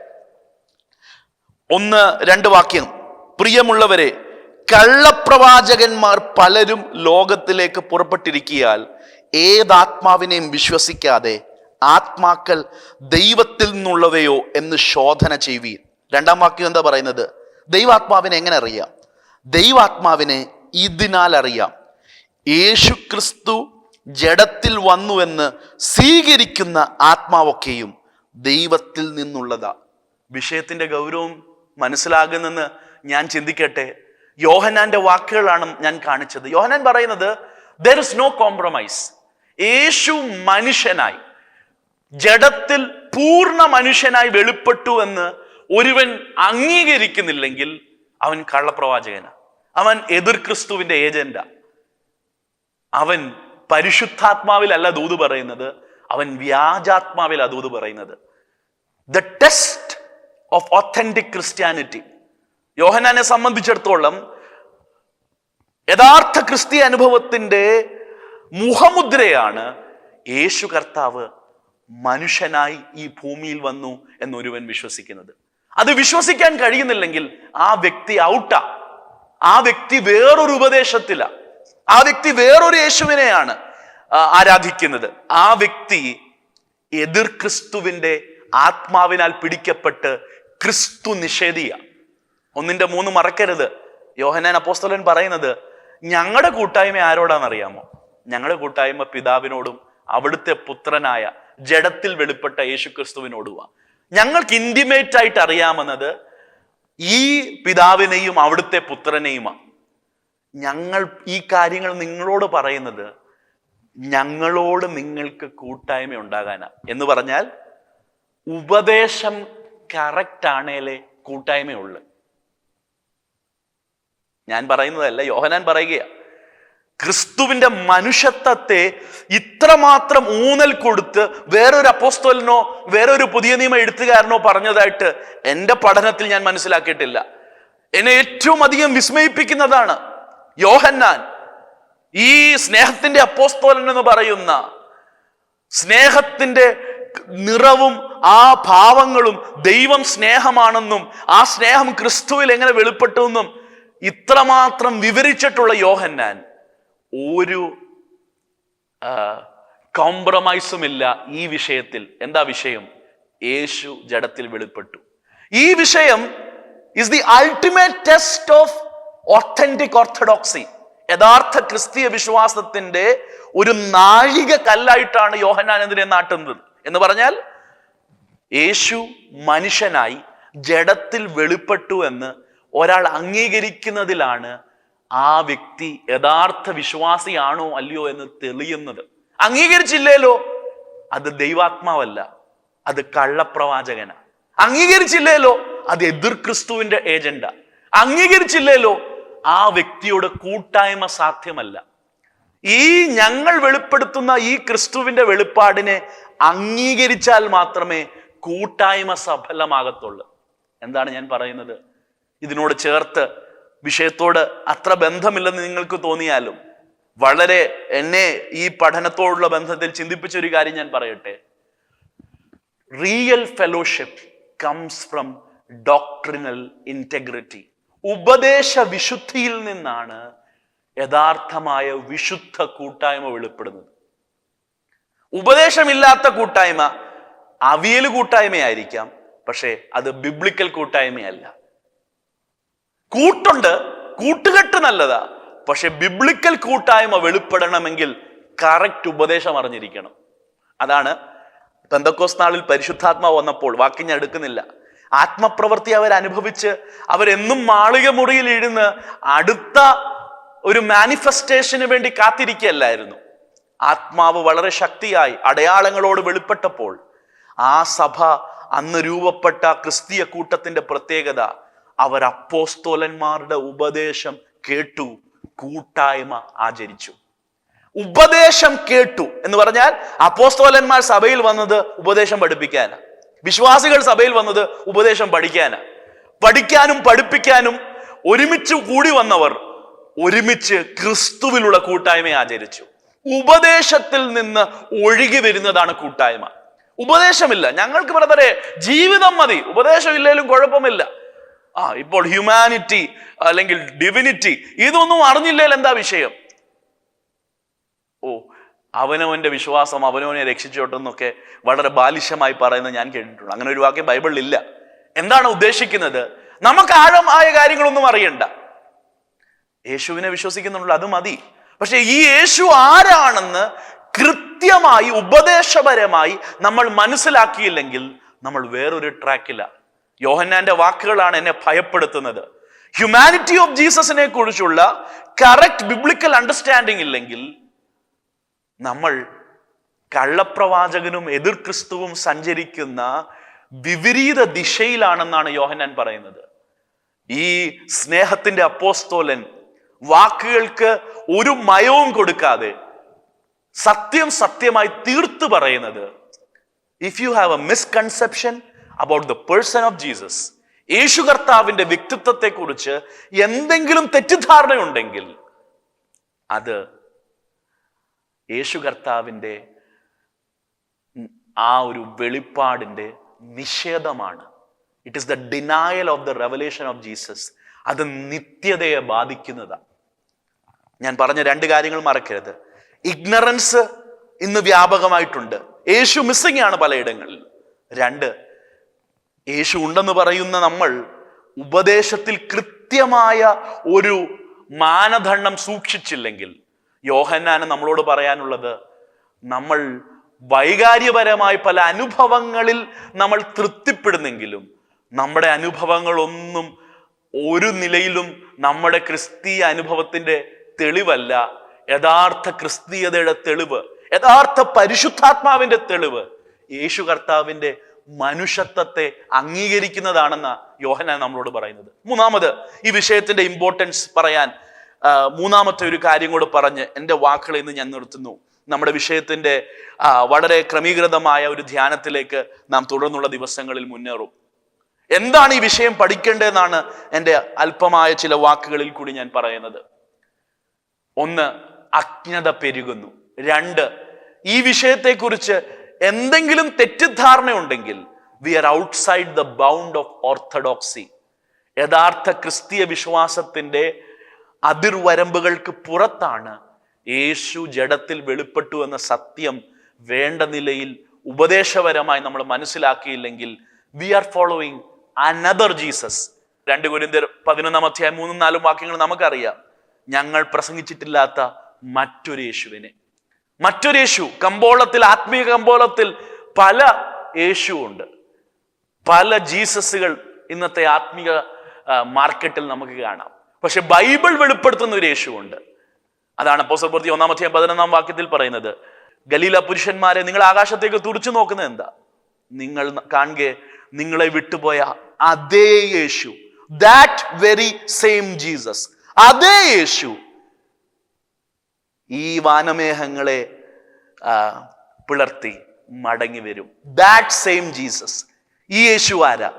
1-2 വാക്യം. പ്രിയമുള്ളവരെ, കള്ളപ്രവാചകന്മാർ പലരും ലോകത്തിലേക്ക് പുറപ്പെട്ടിരിക്കിയാൽ ഏതാത്മാവിനെയും വിശ്വസിക്കാതെ ആത്മാക്കൾ ദൈവത്തിൽ നിന്നുള്ളവയോ എന്ന് ശോധന ചെയ്യുവീൻ. 2-ാം വാക്യം എന്താ പറയുന്നത്? ദൈവാത്മാവിനെ എങ്ങനെ അറിയാം? ദൈവാത്മാവിനെ ഇതിനാൽ അറിയാം, യേശുക്രിസ്തു ജഡത്തിൽ വന്നുവെന്ന് സ്വീകരിക്കുന്ന ആത്മാവൊക്കെയും ദൈവത്തിൽ നിന്നുള്ളതാ. വിഷയത്തിന്റെ ഗൗരവം മനസ്സിലാകുന്നെന്ന് ഞാൻ ചിന്തിക്കട്ടെ. യോഹന്നാന്റെ വാക്കുകളാണ് ഞാൻ കാണിച്ചത്. യോഹന്നാൻ പറയുന്നത് there is no compromise. യേശു മനുഷ്യനായി, ജഡത്തിൽ പൂർണ്ണ മനുഷ്യനായി വെളിപ്പെട്ടു എന്ന് ഒരുവൻ അംഗീകരിക്കുന്നില്ലെങ്കിൽ അവൻ കള്ളപ്രവാചകനാ, അവൻ എതിർ ക്രിസ്തുവിന്റെ ഏജന്റാ. അവൻ പരിശുദ്ധാത്മാവിലല്ല ദൂത് പറയുന്നത്, അവൻ വ്യാജാത്മാവിലാ ദൂത് പറയുന്നത്. The test of authentic Christianity, യോഹന്നാനെ സംബന്ധിച്ചിടത്തോളം യഥാർത്ഥ ക്രിസ്തീയ അനുഭവത്തിന്റെ മുഖമുദ്രയാണ് യേശു കർത്താവ് മനുഷ്യനായി ഈ ഭൂമിയിൽ വന്നു എന്നൊരുവൻ വിശ്വസിക്കുന്നത്. അത് വിശ്വസിക്കാൻ കഴിയുന്നില്ലെങ്കിൽ ആ വ്യക്തി ഔട്ടാ, ആ വ്യക്തി വേറൊരു ഉപദേശത്തില, ആ വ്യക്തി വേറൊരു യേശുവിനെയാണ് ആരാധിക്കുന്നത്. ആ വ്യക്തി എതിർ ക്രിസ്തുവിന്റെ ആത്മാവിനാൽ പിടിക്കപ്പെട്ട് ക്രിസ്തു നിഷേധിയ. 1:3 മറക്കരുത്. യോഹന്നാൻ അപ്പോസ്തലൻ പറയുന്നത്, ഞങ്ങളുടെ കൂട്ടായ്മ ആരോടാണെന്നറിയാമോ? ഞങ്ങളുടെ കൂട്ടായ്മ പിതാവിനോടും അവിടുത്തെ പുത്രനായ ജഡത്തിൽ വെളിപ്പെട്ട യേശു ക്രിസ്തുവിനോടുവാ. ഞങ്ങൾക്ക് ഇന്റിമേറ്റ് ആയിട്ട് അറിയാമെന്നത് ഈ പിതാവിനെയും അവിടുത്തെ പുത്രനെയുമാണ്. ഞങ്ങൾ ഈ കാര്യങ്ങൾ നിങ്ങളോട് പറയുന്നത് ഞങ്ങളോട് നിങ്ങൾക്ക് കൂട്ടായ്മ ഉണ്ടാകാനാ. എന്ന് പറഞ്ഞാൽ ഉപദേശം കറക്റ്റ് ആണേലേ കൂട്ടായ്മയുള്ളു. ഞാൻ പറയുന്നതല്ല, യോഹന്നാൻ പറയുകയാ. ക്രിസ്തുവിന്റെ മനുഷ്യത്വത്തെ ഇത്രമാത്രം ഊന്നൽ കൊടുത്ത് വേറൊരു അപ്പോസ്തലനോ വേറൊരു പുതിയ നിയമ എഴുത്തുകാരനോ പറഞ്ഞതായിട്ട് എൻ്റെ പഠനത്തിൽ ഞാൻ മനസ്സിലാക്കിയിട്ടില്ല. എന്നെ ഏറ്റവും അധികം വിസ്മയിപ്പിക്കുന്നതാണ് യോഹന്നാൻ ഈ സ്നേഹത്തിന്റെ അപ്പോസ്തലൻ എന്ന് പറയുന്ന, സ്നേഹത്തിന്റെ നിറവും ആ ഭാവങ്ങളും ദൈവം സ്നേഹമാണെന്നും ആ സ്നേഹം ക്രിസ്തുവിൽ എങ്ങനെ വെളിപ്പെട്ടുവെന്നും ഇത്രമാത്രം വിവരിച്ചിട്ടുള്ള യോഹന്നാൻ ഒരു കോംപ്രമൈസും ഇല്ല ഈ വിഷയത്തിൽ. എന്താ വിഷയം? യേശു ജഡത്തിൽ വെളിപ്പെട്ടു. ഈ വിഷയം is the ultimate test of authentic orthodoxy. യഥാർത്ഥ ക്രിസ്തീയ വിശ്വാസത്തിന്റെ ഒരു നാഴിക കല്ലായിട്ടാണ് യോഹന്നാൻ ഇതിനെ നാട്ടുന്നത്. എന്ന് പറഞ്ഞാൽ യേശു മനുഷ്യനായി ജഡത്തിൽ വെളിപ്പെട്ടു എന്ന് ഒരാൾ അംഗീകരിക്കുന്നതിലാണ് ആ വ്യക്തി യഥാർത്ഥ വിശ്വാസിയാണോ അല്ലയോ എന്ന് തെളിയുന്നത്. അംഗീകരിച്ചില്ലേലോ അത് ദൈവാത്മാവല്ല, അത് കള്ളപ്രവാചകന. അംഗീകരിച്ചില്ലേലോ അത് എതിർ ക്രിസ്തുവിന്റെ ഏജന്റാ. അംഗീകരിച്ചില്ലേലോ ആ വ്യക്തിയുടെ കൂട്ടായ്മ സാധ്യമല്ല. ഈ ഞങ്ങൾ വെളിപ്പെടുത്തുന്ന ഈ ക്രിസ്തുവിന്റെ വെളിപ്പാടിനെ അംഗീകരിച്ചാൽ മാത്രമേ കൂട്ടായ്മ സഫലമാകത്തുള്ളൂ. എന്താണ് ഞാൻ പറയുന്നത്? ഇതിനോട് ചേർത്ത് വിഷയത്തോട് അത്ര ബന്ധമില്ലെന്ന് നിങ്ങൾക്ക് തോന്നിയാലും വളരെ എന്നെ ഈ പഠനത്തോടുള്ള ബന്ധത്തിൽ ചിന്തിപ്പിച്ച ഒരു കാര്യം ഞാൻ പറയട്ടെ. Real fellowship comes from doctrinal integrity. ഉപദേശ വിശുദ്ധിയിൽ നിന്നാണ് യഥാർത്ഥമായ വിശുദ്ധ കൂട്ടായ്മ വെളിപ്പെടുന്നത്. ഉപദേശമില്ലാത്ത കൂട്ടായ്മ അവിയൽ കൂട്ടായ്മയായിരിക്കാം, പക്ഷേ അത് ബിബ്ലിക്കൽ കൂട്ടായ്മയല്ല. കൂട്ടുണ്ട്, കൂട്ടുകെട്ട് നല്ലതാ, പക്ഷെ ബിബ്ലിക്കൽ കൂട്ടായ്മ വെളിപ്പെടണമെങ്കിൽ കറക്റ്റ് ഉപദേശം അറിഞ്ഞിരിക്കണം. അതാണ് പെന്തക്കോസ്ത് നാളിൽ പരിശുദ്ധാത്മാവ് വന്നപ്പോൾ, വാക്യം ഞാൻ എടുക്കുന്നില്ല, ആത്മപ്രവൃത്തി അവരനുഭവിച്ച് അവരെന്നും മാളിക മുറിയിൽ ഇരുന്ന് അടുത്ത ഒരു മാനിഫെസ്റ്റേഷന് വേണ്ടി കാത്തിരിക്കുകയല്ലായിരുന്നു. ആത്മാവ് വളരെ ശക്തിയായി അടയാളങ്ങളോട് വെളിപ്പെട്ടപ്പോൾ ആ സഭ അന്ന് രൂപപ്പെട്ട ക്രിസ്തീയ കൂട്ടത്തിന്റെ പ്രത്യേകത, അവർ അപ്പോസ്തോലന്മാരുടെ ഉപദേശം കേട്ടു, കൂട്ടായ്മ ആചരിച്ചു. ഉപദേശം കേട്ടു എന്ന് പറഞ്ഞാൽ അപ്പോസ്തോലന്മാർ സഭയിൽ വന്നത് ഉപദേശം പഠിപ്പിക്കാനാ, വിശ്വാസികൾ സഭയിൽ വന്നത് ഉപദേശം പഠിക്കാനാ. പഠിക്കാനും പഠിപ്പിക്കാനും ഒരുമിച്ച് കൂടി വന്നവർ ഒരുമിച്ച് ക്രിസ്തുവിലുള്ള കൂട്ടായ്മ ആചരിച്ചു. ഉപദേശത്തിൽ നിന്ന് ഒഴുകി വരുന്നതാണ് കൂട്ടായ്മ. ഉപദേശമില്ല, ഞങ്ങൾക്ക് ബ്രദറെ ജീവിതം മതി, ഉപദേശമില്ലെങ്കിലും കുഴപ്പമില്ല. ഇപ്പോൾ ഹ്യൂമാനിറ്റി അല്ലെങ്കിൽ ഡിവിനിറ്റി ഇതൊന്നും അറിഞ്ഞില്ലേൽ എന്താ വിഷയം? അവനവന്റെ വിശ്വാസം അവനവനെ രക്ഷിച്ചോട്ടെന്നൊക്കെ വളരെ ബാലിശമായി പറയുന്നത് ഞാൻ കേട്ടിട്ടുണ്ട്. അങ്ങനെ ഒരു വാക്യം ബൈബിളിൽ ഇല്ല. എന്താണ് ഉദ്ദേശിക്കുന്നത്? നമുക്ക് ആഴമായ കാര്യങ്ങളൊന്നും അറിയണ്ട, യേശുവിനെ വിശ്വസിക്കുന്നുള്ളൂ, അത് മതി. പക്ഷെ ഈ യേശു ആരാണെന്ന് കൃത്യമായി ഉപദേശപരമായി നമ്മൾ മനസ്സിലാക്കിയില്ലെങ്കിൽ നമ്മൾ വേറൊരു ട്രാക്കില്ല. യോഹന്നാന്റെ വാക്കുകളാണ് എന്നെ ഭയപ്പെടുത്തുന്നത്. ഹ്യൂമാനിറ്റി ഓഫ് ജീസസിനെ കുറിച്ചുള്ള കറക്റ്റ് ബിബ്ലിക്കൽ അണ്ടർസ്റ്റാൻഡിങ് ഇല്ലെങ്കിൽ നമ്മൾ കള്ളപ്രവാചകനും എതിർ ക്രിസ്തുവും സഞ്ചരിക്കുന്ന വിപരീത ദിശയിലാണെന്നാണ് യോഹന്നാൻ പറയുന്നത്. ഈ സ്നേഹത്തിന്റെ അപ്പോസ്തോലൻ വാക്കുകൾക്ക് ഒരു മയവും കൊടുക്കാതെ സത്യം സത്യമായി തീർത്തു പറയുന്നത്, if you have a misconception about the person of Jesus, യേശു കർത്താവിന്റെ വ്യക്തിത്വത്തെ കുറിച്ച് എന്തെങ്കിലും തെറ്റിദ്ധാരണയുണ്ടെങ്കിൽ അത് യേശു കർത്താവിന്റെ ആ ഒരു വെളിപ്പാടിന്റെ നിഷേധമാണ്. It is the denial of the revelation of Jesus. അത് നിത്യതയെ ബാധിക്കുന്നതാണ്. ഞാൻ പറഞ്ഞ രണ്ട് കാര്യങ്ങൾ മറക്കരുത്. ഇഗ്നറൻസ് ഇന്ന് വ്യാപകമായിട്ടുണ്ട്, യേശു മിസ്സിംഗ് ആണ് പലയിടങ്ങളിൽ. രണ്ട്, യേശു ഉണ്ടെന്ന് പറയുന്ന നമ്മൾ ഉപദേശത്തിൽ കൃത്യമായ ഒരു മാനദണ്ഡം സൂക്ഷിച്ചില്ലെങ്കിൽ, യോഹന്നാന് നമ്മളോട് പറയാനുള്ളത്, നമ്മൾ വൈകാര്യപരമായി പല അനുഭവങ്ങളിൽ നമ്മൾ തൃപ്തിപ്പെടുന്നെങ്കിലും നമ്മുടെ അനുഭവങ്ങളൊന്നും ഒരു നിലയിലും നമ്മുടെ ക്രിസ്തീയ അനുഭവത്തിന്റെ തെളിവല്ല. യഥാർത്ഥ ക്രിസ്തീയതയുടെ തെളിവ്, യഥാർത്ഥ പരിശുദ്ധാത്മാവിന്റെ തെളിവ് യേശു കർത്താവിന്റെ മനുഷ്യത്വത്തെ അംഗീകരിക്കുന്നതാണെന്ന യോഹന്നാൻ നമ്മളോട് പറയുന്നത്. മൂന്നാമത്, ഈ വിഷയത്തിന്റെ ഇമ്പോർട്ടൻസ് പറയാൻ മൂന്നാമത്തെ ഒരു കാര്യം കൂടെ പറഞ്ഞ് എൻ്റെ വാക്കുകൾ ഇന്ന് ഞാൻ നിർത്തുന്നു. നമ്മുടെ വിഷയത്തിന്റെ വളരെ ക്രമീകൃതമായ ഒരു ധ്യാനത്തിലേക്ക് നാം തുടർന്നുള്ള ദിവസങ്ങളിൽ മുന്നേറും. എന്താണ് ഈ വിഷയം പഠിക്കേണ്ടതെന്നാണ് എൻ്റെ അല്പമായ ചില വാക്കുകളിൽ കൂടി ഞാൻ പറയുന്നത്. ഒന്ന്, അജ്ഞത പെരുകുന്നു. രണ്ട്, ഈ വിഷയത്തെക്കുറിച്ച് എന്തെങ്കിലും തെറ്റിദ്ധാരണയുണ്ടെങ്കിൽ we are outside the bound of orthodoxy. യഥാർത്ഥ ക്രിസ്തീയ വിശ്വാസത്തിന്റെ അതിർവരമ്പുകൾക്ക് പുറത്താണ് യേശു ജഡത്തിൽ വെളിപ്പെട്ടു എന്ന സത്യം വേണ്ട നിലയിൽ ഉപദേശപരമായി നമ്മൾ മനസ്സിലാക്കിയില്ലെങ്കിൽ we are following another Jesus. 2 കൊരിന്ത്യർ 11 3-4 വാക്യങ്ങൾ നമുക്കറിയാം. ഞങ്ങൾ പ്രസംഗിച്ചിട്ടില്ലാത്ത മറ്റൊരു യേശുവിനെ, മറ്റൊരു യേശു. കമ്പോളത്തിൽ, ആത്മീയ കമ്പോളത്തിൽ പല യേശു ഉണ്ട്, പല ജീസസുകൾ ഇന്നത്തെ ആത്മീയ മാർക്കറ്റിൽ നമുക്ക് കാണാം. പക്ഷെ ബൈബിൾ വെളിപ്പെടുത്തുന്ന ഒരു യേശു ഉണ്ട്. അതാണ് അപ്പോസ്തല പ്രവൃത്തി 1-11 വാക്യത്തിൽ പറയുന്നത്, ഗലീല പുരുഷന്മാരെ, നിങ്ങൾ ആകാശത്തേക്ക് തുറിച്ചു നോക്കുന്നത് എന്താ? നിങ്ങൾ കാണുക നിങ്ങളെ വിട്ടുപോയ അതേ യേശു, ദാറ്റ് വെരി സെയിം ജീസസ്, അതേ യേശു ഈ വാനമേഘങ്ങളെ പിളർത്തി മടങ്ങി വരും. That same Jesus. ഈ യേശു ആരാ?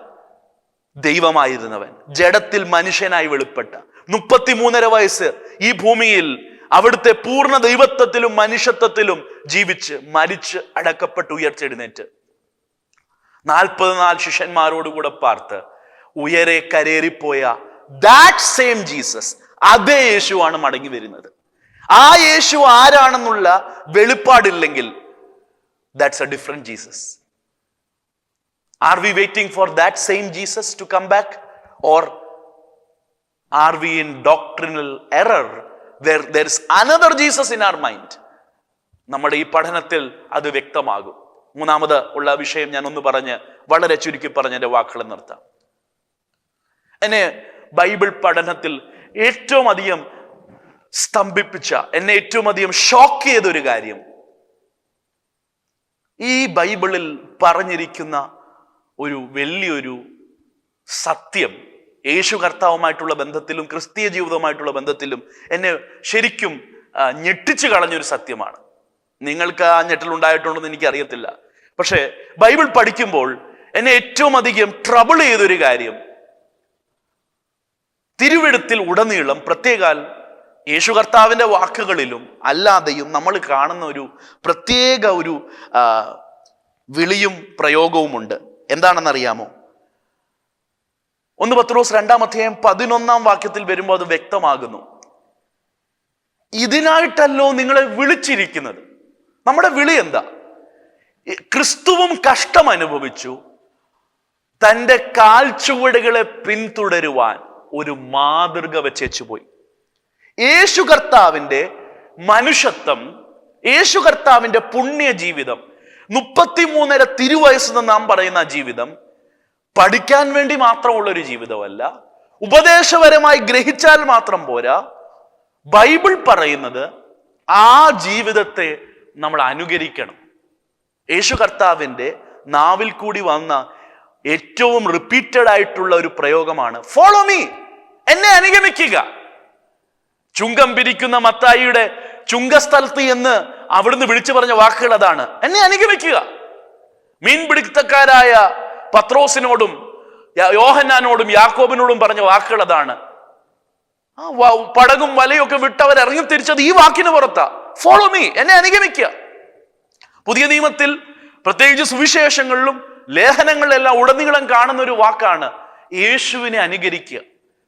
ദൈവമായിരുന്നവൻ, ജഡത്തിൽ മനുഷ്യനായി വെളിപ്പെട്ട, 33.5 വയസ്സ് ഈ ഭൂമിയിൽ അവിടുത്തെ പൂർണ്ണ ദൈവത്വത്തിലും മനുഷ്യത്വത്തിലും ജീവിച്ച് മരിച്ച് അടക്കപ്പെട്ട് ഉയർത്തെഴുന്നേറ്റ് 44 ശിഷ്യന്മാരോടുകൂടെ പാർത്ത് ഉയരെ കരേറിപ്പോയ ദാറ്റ് സെയിം ജീസസ്, അതേ യേശുവാണ് മടങ്ങി വരുന്നത്. ആ യേശു ആരാണെന്നുള്ള വെളിപ്പാടില്ലെങ്കിൽ that's a different Jesus. Are we waiting for that same Jesus to come back, or are we in doctrinal error where there is another Jesus in our mind? നമ്മുടെ ഈ പഠനത്തിൽ അത് വ്യക്തമാകും. മൂന്നാമത് ഉള്ള വിഷയം ഞാൻ ഒന്ന് പറഞ്ഞ് വളരെ ചുരുക്കി പറഞ്ഞ് എൻ്റെ വാക്കുകൾ നിർത്താം. എന്നെ ബൈബിൾ പഠനത്തിൽ ഏറ്റവും അധികം സ്തംഭിപ്പിച്ച, എന്നെ ഏറ്റവും അധികം ഷോക്ക് ചെയ്തൊരു കാര്യം, ഈ ബൈബിളിൽ പറഞ്ഞിരിക്കുന്ന ഒരു വലിയൊരു സത്യം യേശു കർത്താവുമായിട്ടുള്ള ബന്ധത്തിലും ക്രിസ്തീയ ജീവിതവുമായിട്ടുള്ള ബന്ധത്തിലും എന്നെ ശരിക്കും ഞെട്ടിച്ചു കളഞ്ഞൊരു സത്യമാണ്. നിങ്ങൾക്ക് ആ ഞെട്ടലുണ്ടായിട്ടുണ്ടെന്ന് എനിക്കറിയത്തില്ല. പക്ഷെ ബൈബിൾ പഠിക്കുമ്പോൾ എന്നെ ഏറ്റവും അധികം ട്രബിൾ ചെയ്തൊരു കാര്യം, തിരുവെഴുത്തിൽ ഉടനീളം പ്രത്യേകാൽ യേശു കർത്താവിന്റെ വാക്കുകളിലും അല്ലാതെയും നമ്മൾ കാണുന്ന ഒരു പ്രത്യേക ഒരു വിളിയും പ്രയോഗവുമുണ്ട്. എന്താണെന്നറിയാമോ? 1 പത്രോസ് 2:11 വരുമ്പോൾ അത് വ്യക്തമാകുന്നു. ഇതിനായിട്ടല്ലോ നിങ്ങളെ വിളിച്ചിരിക്കുന്നത്. നമ്മുടെ വിളി എന്താ? ക്രിസ്തുവും കഷ്ടം അനുഭവിച്ചു, തൻ്റെ കാൽച്ചുവടുകളെ പിന്തുടരുവാൻ ഒരു മാതൃക വെച്ചേച്ചു പോയി. യേശു കർത്താവിന്റെ മനുഷ്യത്വം, യേശു കർത്താവിന്റെ പുണ്യ ജീവിതം, 33.5 തിരുവയസ്സെന്ന് നാം പറയുന്ന ജീവിതം പഠിക്കാൻ വേണ്ടി മാത്രമുള്ള ഒരു ജീവിതമല്ല, ഉപദേശപരമായി ഗ്രഹിച്ചാൽ മാത്രം പോരാ. ബൈബിൾ പറയുന്നത് ആ ജീവിതത്തെ നമ്മൾ അനുകരിക്കണം. യേശു കർത്താവിന്റെ നാവിൽ കൂടി വന്ന ഏറ്റവും റിപ്പീറ്റഡ് ആയിട്ടുള്ള ഒരു പ്രയോഗമാണ് ഫോളോ മീ, എന്നെ അനുഗമിക്കുക. ചുങ്കം പിരിക്കുന്ന മത്തായിയുടെ ചുങ്കസ്ഥലത്ത് എന്ന് അവിടുന്ന് വിളിച്ചു പറഞ്ഞ വാക്കുകൾ അതാണ്, എന്നെ അനുഗമിക്കുക. മീൻപിടുത്തക്കാരായ പത്രോസിനോടും യോഹന്നാനോടും യാക്കോബിനോടും പറഞ്ഞ വാക്കുകൾ അതാണ്. പടകും വലയൊക്കെ വിട്ടവർ ഇറങ്ങി തിരിച്ചത് ഈ വാക്കിന് പുറത്താ, ഫോളോ മീ, എന്നെ അനുഗമിക്കുക. പുതിയ നിയമത്തിൽ പ്രത്യേകിച്ച് സുവിശേഷങ്ങളിലും ലേഖനങ്ങളിലെല്ലാം ഉടനീളം കാണുന്ന ഒരു വാക്കാണ് യേശുവിനെ അനുകരിക്കുക,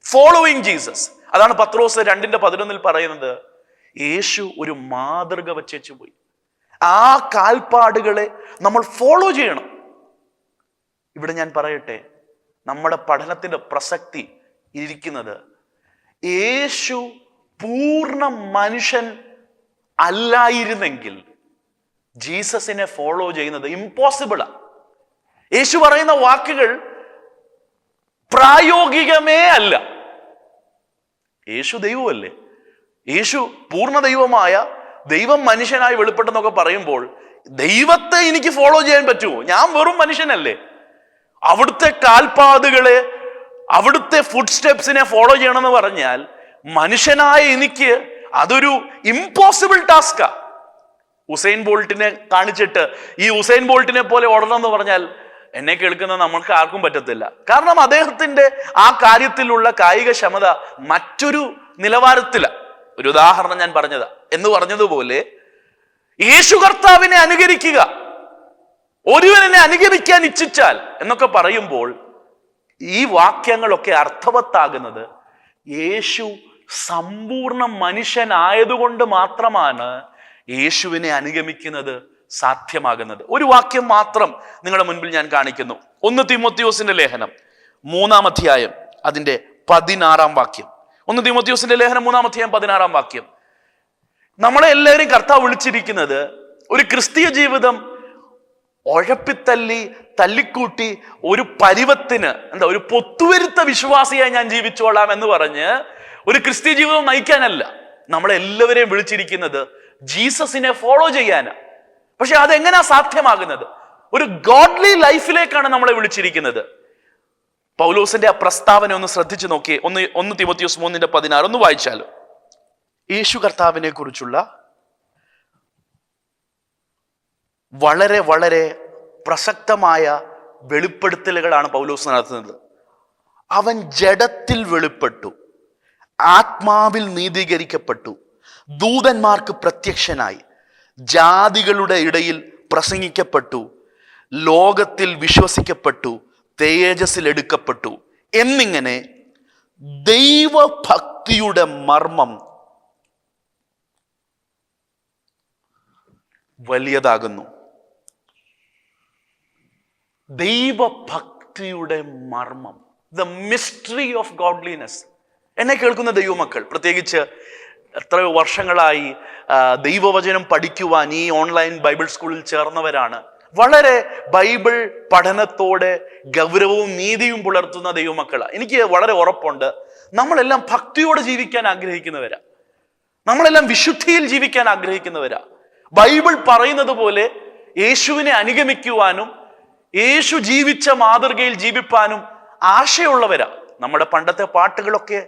ഫോളോയിങ് ജീസസ്. അതാണ് പത്രോസ് 2:11 പറയുന്നത്. യേശു ഒരു മാതൃക വച്ചേച്ചു പോയി. ആ കാൽപ്പാടുകളെ നമ്മൾ ഫോളോ ചെയ്യണം. ഇവിടെ ഞാൻ പറയട്ടെ, നമ്മുടെ പഠനത്തിന്റെ പ്രസക്തി ഇരിക്കുന്നത് യേശു പൂർണ്ണ മനുഷ്യൻ അല്ലായിരുന്നെങ്കിൽ ജീസസിനെ ഫോളോ ചെയ്യുന്നത് ഇമ്പോസിബിളാ. യേശു പറയുന്ന വാക്കുകൾ പ്രായോഗികമേ അല്ല. യേശു ദൈവമല്ലേ? യേശു പൂർണ്ണ ദൈവമായ ദൈവം മനുഷ്യനായി വെളിപ്പെട്ടെന്നൊക്കെ പറയുമ്പോൾ ദൈവത്തെ എനിക്ക് ഫോളോ ചെയ്യാൻ പറ്റുമോ? ഞാൻ വെറും മനുഷ്യനല്ലേ. അവിടുത്തെ കാൽപാതുകളെ, അവിടുത്തെ ഫുഡ് സ്റ്റെപ്സിനെ ഫോളോ ചെയ്യണമെന്ന് പറഞ്ഞാൽ മനുഷ്യനായ എനിക്ക് അതൊരു ഇമ്പോസിബിൾ ടാസ്കാ. ഉസൈൻ ബോൾട്ടിനെ കാണിച്ചിട്ട് ഈ ഉസൈൻ ബോൾട്ടിനെ പോലെ ഓടണം എന്ന് പറഞ്ഞാൽ എന്നെ കേൾക്കുന്ന നമ്മൾക്ക് ആർക്കും പറ്റത്തില്ല. കാരണം അദ്ദേഹത്തിന്റെ ആ കാര്യത്തിലുള്ള കായിക ക്ഷമത മറ്റൊരു നിലവാരത്തില. ഒരു ഉദാഹരണം ഞാൻ പറഞ്ഞതാ. എന്ന് പറഞ്ഞതുപോലെ യേശു കർത്താവിനെ അനുകരിക്കുക, ഒരുവനെ അനുകരിക്കാൻ ഇച്ഛിച്ചാൽ എന്നൊക്കെ പറയുമ്പോൾ ഈ വാക്യങ്ങളൊക്കെ അർത്ഥവത്താകുന്നത് യേശു സമ്പൂർണ്ണ മനുഷ്യനായതുകൊണ്ട് മാത്രമാണ് യേശുവിനെ അനുഗമിക്കുന്നത് സാധ്യമാകുന്നത്. ഒരു വാക്യം മാത്രം നിങ്ങളുടെ മുൻപിൽ ഞാൻ കാണിക്കുന്നു. 1 തീമോത്തിയോസിന്റെ ലേഖനം 3-ാം അധ്യായം അതിന്റെ 16-ാം വാക്യം. 1 തീമോത്തിയോസിന്റെ ലേഖനം 3-ാം അധ്യായം 16-ാം വാക്യം. നമ്മളെ എല്ലാവരെയും കർത്താവ് വിളിച്ചിരിക്കുന്നത് ഒരു ക്രിസ്തീയ ജീവിതം ഉഴപ്പിത്തല്ലി തല്ലിക്കൂട്ടി ഒരു പരുവത്തിന് ഒരു പൊത്തുവരുത്ത വിശ്വാസിയായി ഞാൻ ജീവിച്ചോളാം എന്ന് പറഞ്ഞ് ഒരു ക്രിസ്തീയ ജീവിതം നയിക്കാനല്ല. നമ്മളെല്ലാവരെയും വിളിച്ചിരിക്കുന്നത് ജീസസിനെ ഫോളോ ചെയ്യാനാ. പക്ഷെ അതെങ്ങനെയാ സാധ്യമാകുന്നത്? ഒരു ഗോഡ്ലി ലൈഫിലേക്കാണ് നമ്മളെ വിളിച്ചിരിക്കുന്നത്. പൗലോസിന്റെ ആ പ്രസ്താവന ഒന്ന് ശ്രദ്ധിച്ചു നോക്കിയേ. 1 തീമോത്തിയോസ് 3:16 ഒന്ന് വായിച്ചാലോ. യേശു കർത്താവിനെ കുറിച്ചുള്ള വളരെ വളരെ പ്രസക്തമായ വെളിപ്പെടുത്തലുകളാണ് പൗലോസ് നടത്തുന്നത്. അവൻ ജഡത്തിൽ വെളിപ്പെട്ടു, ആത്മാവിൽ നീതീകരിക്കപ്പെട്ടു, ദൂതന്മാർക്ക് പ്രത്യക്ഷനായി, ജാതികളുടെ ഇടയിൽ പ്രസംഗിക്കപ്പെട്ടു, ലോകത്തിൽ വിശ്വസിക്കപ്പെട്ടു, തേജസ്സിൽ എടുക്കപ്പെട്ടു എന്നിങ്ങനെ ദൈവഭക്തിയുടെ മർമ്മം വലിയതാകുന്നു. ദൈവഭക്തിയുടെ മർമ്മം, ദ മിസ്റ്ററി ഓഫ് ഗോഡ്ലിനെസ്. എന്നെ കേൾക്കുന്ന ദൈവമക്കൾ, പ്രത്യേകിച്ച് എത്രയോ വർഷങ്ങളായി ദൈവവചനം പഠിക്കുവാൻ ഈ ഓൺലൈൻ ബൈബിൾ സ്കൂളിൽ ചേർന്നവരാണ്. വളരെ ബൈബിൾ പഠനത്തോടെ ഗൗരവവും നീതിയും പുലർത്തുന്ന ദൈവമക്കളാണ്. എനിക്ക് വളരെ ഉറപ്പുണ്ട്, നമ്മളെല്ലാം ഭക്തിയോടെ ജീവിക്കാൻ ആഗ്രഹിക്കുന്നവരാ, നമ്മളെല്ലാം വിശുദ്ധിയിൽ ജീവിക്കാൻ ആഗ്രഹിക്കുന്നവരാ. ബൈബിൾ പറയുന്നത് പോലെ യേശുവിനെ അനുഗമിക്കുവാനും യേശു ജീവിച്ച മാതൃകയിൽ ജീവിപ്പാനും ആശയമുള്ളവരാ. നമ്മുടെ പണ്ടത്തെ പാട്ടുകളൊക്കെ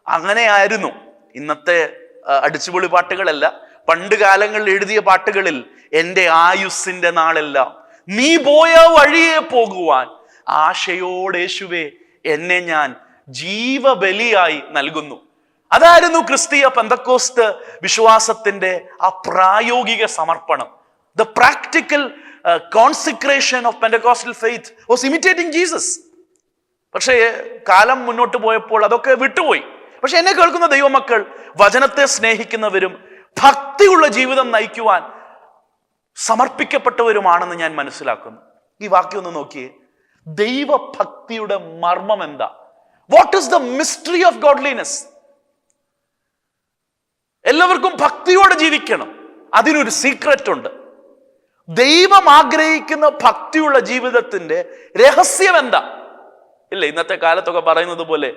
അങ്ങനെയായിരുന്നു. ഇന്നത്തെ അടിച്ചുപൊളി പാട്ടുകളല്ല. പണ്ട് കാലങ്ങളിൽ എഴുതിയ പാട്ടുകളിൽ എൻ്റെ ആയുസ്സിന്റെ നാളെല്ലാം നീ പോയ വഴിയെ പോകുവാൻ ആശയോടെ യേശുവേ എന്നെ ഞാൻ ജീവബലിയായി നൽകുന്നു. അതായിരുന്നു ക്രിസ്തീയ പെന്തക്കോസ്ത് വിശ്വാസത്തിന്റെ ആ പ്രായോഗിക സമർപ്പണം. The practical consecration of Pentecostal faith was imitating Jesus. പക്ഷേ കാലം മുന്നോട്ട് പോയപ്പോൾ അതൊക്കെ വിട്ടുപോയി. പക്ഷെ എന്നെ കേൾക്കുന്ന ദൈവമക്കൾ, വചനത്തെ സ്നേഹിക്കുന്നവരും ഭക്തിയുള്ള ജീവിതം നയിക്കുവാൻ സമർപ്പിക്കപ്പെട്ടവരുമാണെന്ന് ഞാൻ മനസ്സിലാക്കുന്നു. ഈ വാക്യം ഒന്ന് നോക്കിയേ. ദൈവഭക്തിയുടെ മർമ്മം എന്താ? What is the mystery of godliness? എല്ലാവർക്കും ഭക്തിയോടെ ജീവിക്കണം. അതിനൊരു സീക്രറ്റ് ഉണ്ട്. ദൈവം ആഗ്രഹിക്കുന്ന ഭക്തിയുള്ള ജീവിതത്തിന്റെ രഹസ്യം എന്താ? ഇല്ല, ഇന്നത്തെ കാലത്തൊക്കെ പറയുന്നത് പോലെ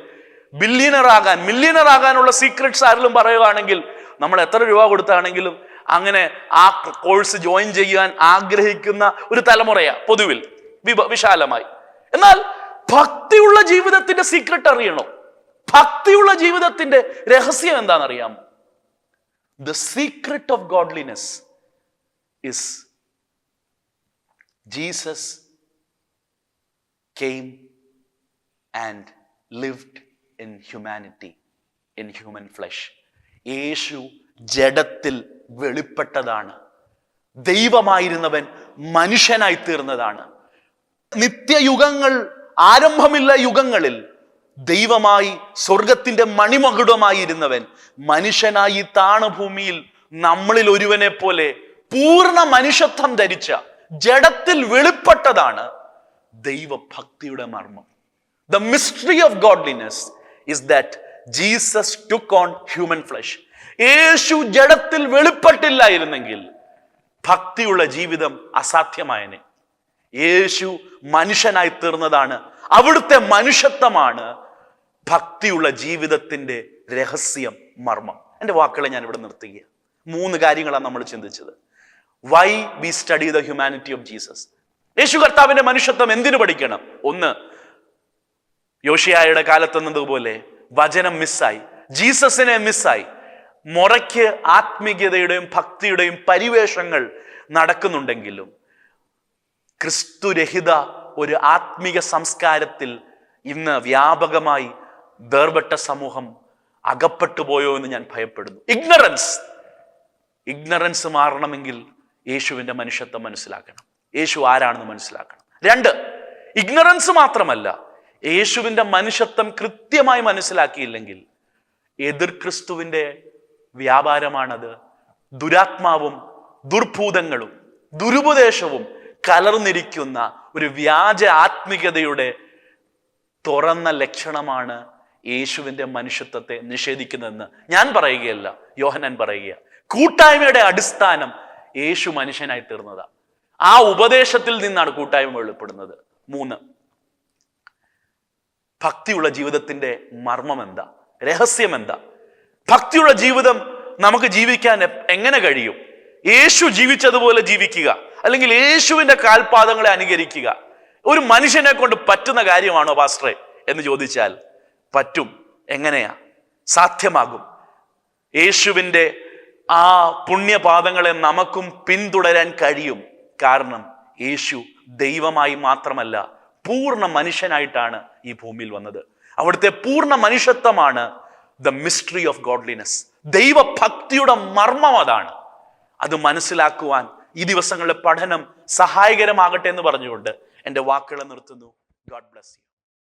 മില്യണർ ആകാനുള്ള സീക്രട്സ് ആരെങ്കിലും പറയുകയാണെങ്കിൽ നമ്മൾ എത്ര രൂപ കൊടുത്താണെങ്കിലും അങ്ങനെ ആ കോഴ്സ് ജോയിൻ ചെയ്യാൻ ആഗ്രഹിക്കുന്ന ഒരു തലമുറയാ പൊതുവിൽ വിശാലമായി. എന്നാൽ ഭക്തിയുള്ള ജീവിതത്തിന്റെ സീക്രട്ട് അറിയണോ? ഭക്തിയുള്ള ജീവിതത്തിന്റെ രഹസ്യം എന്താണെന്നറിയാമോ? The secret of godliness is Jesus came and lived in humanity, in human flesh. യേശു ജഡത്തിൽ വെളിപ്പെട്ടതാണ്. ദൈവമായിരുന്നവൻ മനുഷ്യനായി തീർന്നതാണ്. നിത്യയുഗങ്ങൾ, ആരംഭമില്ല യുഗങ്ങളിൽ ദൈവമായി സ്വർഗത്തിന്റെ മണിമകുടമായിരുന്നവൻ മനുഷ്യനായി താണഭൂമിയിൽ നമ്മളിൽ ഒരുവനെ പോലെ പൂർണ്ണ മനുഷ്യത്വം ധരിച്ച ജഡത്തിൽ വെളിപ്പെട്ടതാണ് ദൈവഭക്തിയുടെ മർമ്മം. The mystery of godliness is that Jesus took on human flesh. യേശു ജഡത്തിൽ വെളിപ്പെട്ടില്ലായിരുന്നെങ്കിൽ ഭക്തിയുള്ള ജീവിതം അസാധ്യമായനെ. യേശു മനുഷ്യനായി തീർന്നതാണ്, അവിടുത്തെ മനുഷ്യത്വമാണ് ഭക്തിയുള്ള ജീവിതത്തിന്റെ രഹസ്യം, മർമ്മം. എൻ്റെ വാക്കുകളെ ഞാൻ ഇവിടെ നിർത്തുക. 3 കാര്യങ്ങളാണ് നമ്മൾ ചിന്തിച്ചത്. Why we study the humanity of Jesus. യേശു കർത്താവിന്റെ മനുഷ്യത്വം എന്തിനു പഠിക്കണം? 1, യോശിയായുടെ കാലത്തെന്നതുപോലെ വചനം മിസ്സായി, ജീസസിനെ മിസ്സായി. മുറയ്ക്ക് ആത്മീയതയുടെയും ഭക്തിയുടെയും പരിവേഷങ്ങൾ നടക്കുന്നുണ്ടെങ്കിലും ക്രിസ്തുരഹിത ഒരു ആത്മീക സംസ്കാരത്തിൽ ഇന്ന് വ്യാപകമായി വേർപെട്ട സമൂഹം അകപ്പെട്ടു പോയോ എന്ന് ഞാൻ ഭയപ്പെടുന്നു. ഇഗ്നറൻസ് മാറണമെങ്കിൽ യേശുവിന്റെ മനുഷ്യത്വം മനസ്സിലാക്കണം, യേശു ആരാണെന്ന് മനസ്സിലാക്കണം. 2, ഇഗ്നറൻസ് മാത്രമല്ല, യേശുവിന്റെ മനുഷ്യത്വം കൃത്യമായി മനസ്സിലാക്കിയില്ലെങ്കിൽ എതിർ ക്രിസ്തുവിന്റെ വ്യാപാരമാണത്. ദുരാത്മാവും ദുർഭൂതങ്ങളും ദുരുപദേശവും കലർന്നിരിക്കുന്ന ഒരു വ്യാജ ആത്മികതയുടെ തുറന്ന ലക്ഷണമാണ് യേശുവിന്റെ മനുഷ്യത്വത്തെ നിഷേധിക്കുന്നതെന്ന് ഞാൻ പറയുകയല്ല, യോഹന്നാൻ പറയുക. കൂട്ടായ്മയുടെ അടിസ്ഥാനം യേശു മനുഷ്യനായി തീർന്നതാ. ആ ഉപദേശത്തിൽ നിന്നാണ് കൂട്ടായ്മ വെളിപ്പെടുന്നത്. 3, ഭക്തിയുള്ള ജീവിതത്തിന്റെ മർമ്മം എന്താ? രഹസ്യം എന്താ? ഭക്തിയുള്ള ജീവിതം നമുക്ക് ജീവിക്കാൻ എങ്ങനെ കഴിയും? യേശു ജീവിച്ചതുപോലെ ജീവിക്കുക, അല്ലെങ്കിൽ യേശുവിന്റെ കാൽപാദങ്ങളെ അനുകരിക്കുക ഒരു മനുഷ്യനെ കൊണ്ട് പറ്റുന്ന കാര്യമാണോ പാസ്റ്ററെ എന്ന് ചോദിച്ചാൽ പറ്റും. എങ്ങനെയാ സാധ്യമാകും? യേശുവിന്റെ ആ പുണ്യപാദങ്ങളെ നമുക്കും പിന്തുടരാൻ കഴിയും. കാരണം യേശു ദൈവമായി മാത്രമല്ല പൂർണ്ണ മനുഷ്യനായിട്ടാണ് ഈ ഭൂമിയിൽ വന്നത്. അവിടുത്തെ പൂർണ്ണ മനുഷ്യത്വമാണ് ദ മിസ്റ്ററി ഓഫ് ഗോഡ്ലിനെസ്. ദൈവഭക്തിയുടെ മർമ്മം അതാണ്. അത് മനസ്സിലാക്കുവാൻ ഈ ദിവസങ്ങളിലെ പഠനം സഹായകരമാകട്ടെ എന്ന് പറഞ്ഞുകൊണ്ട് എൻ്റെ വാക്കുകളെ നിർത്തുന്നു. God bless you.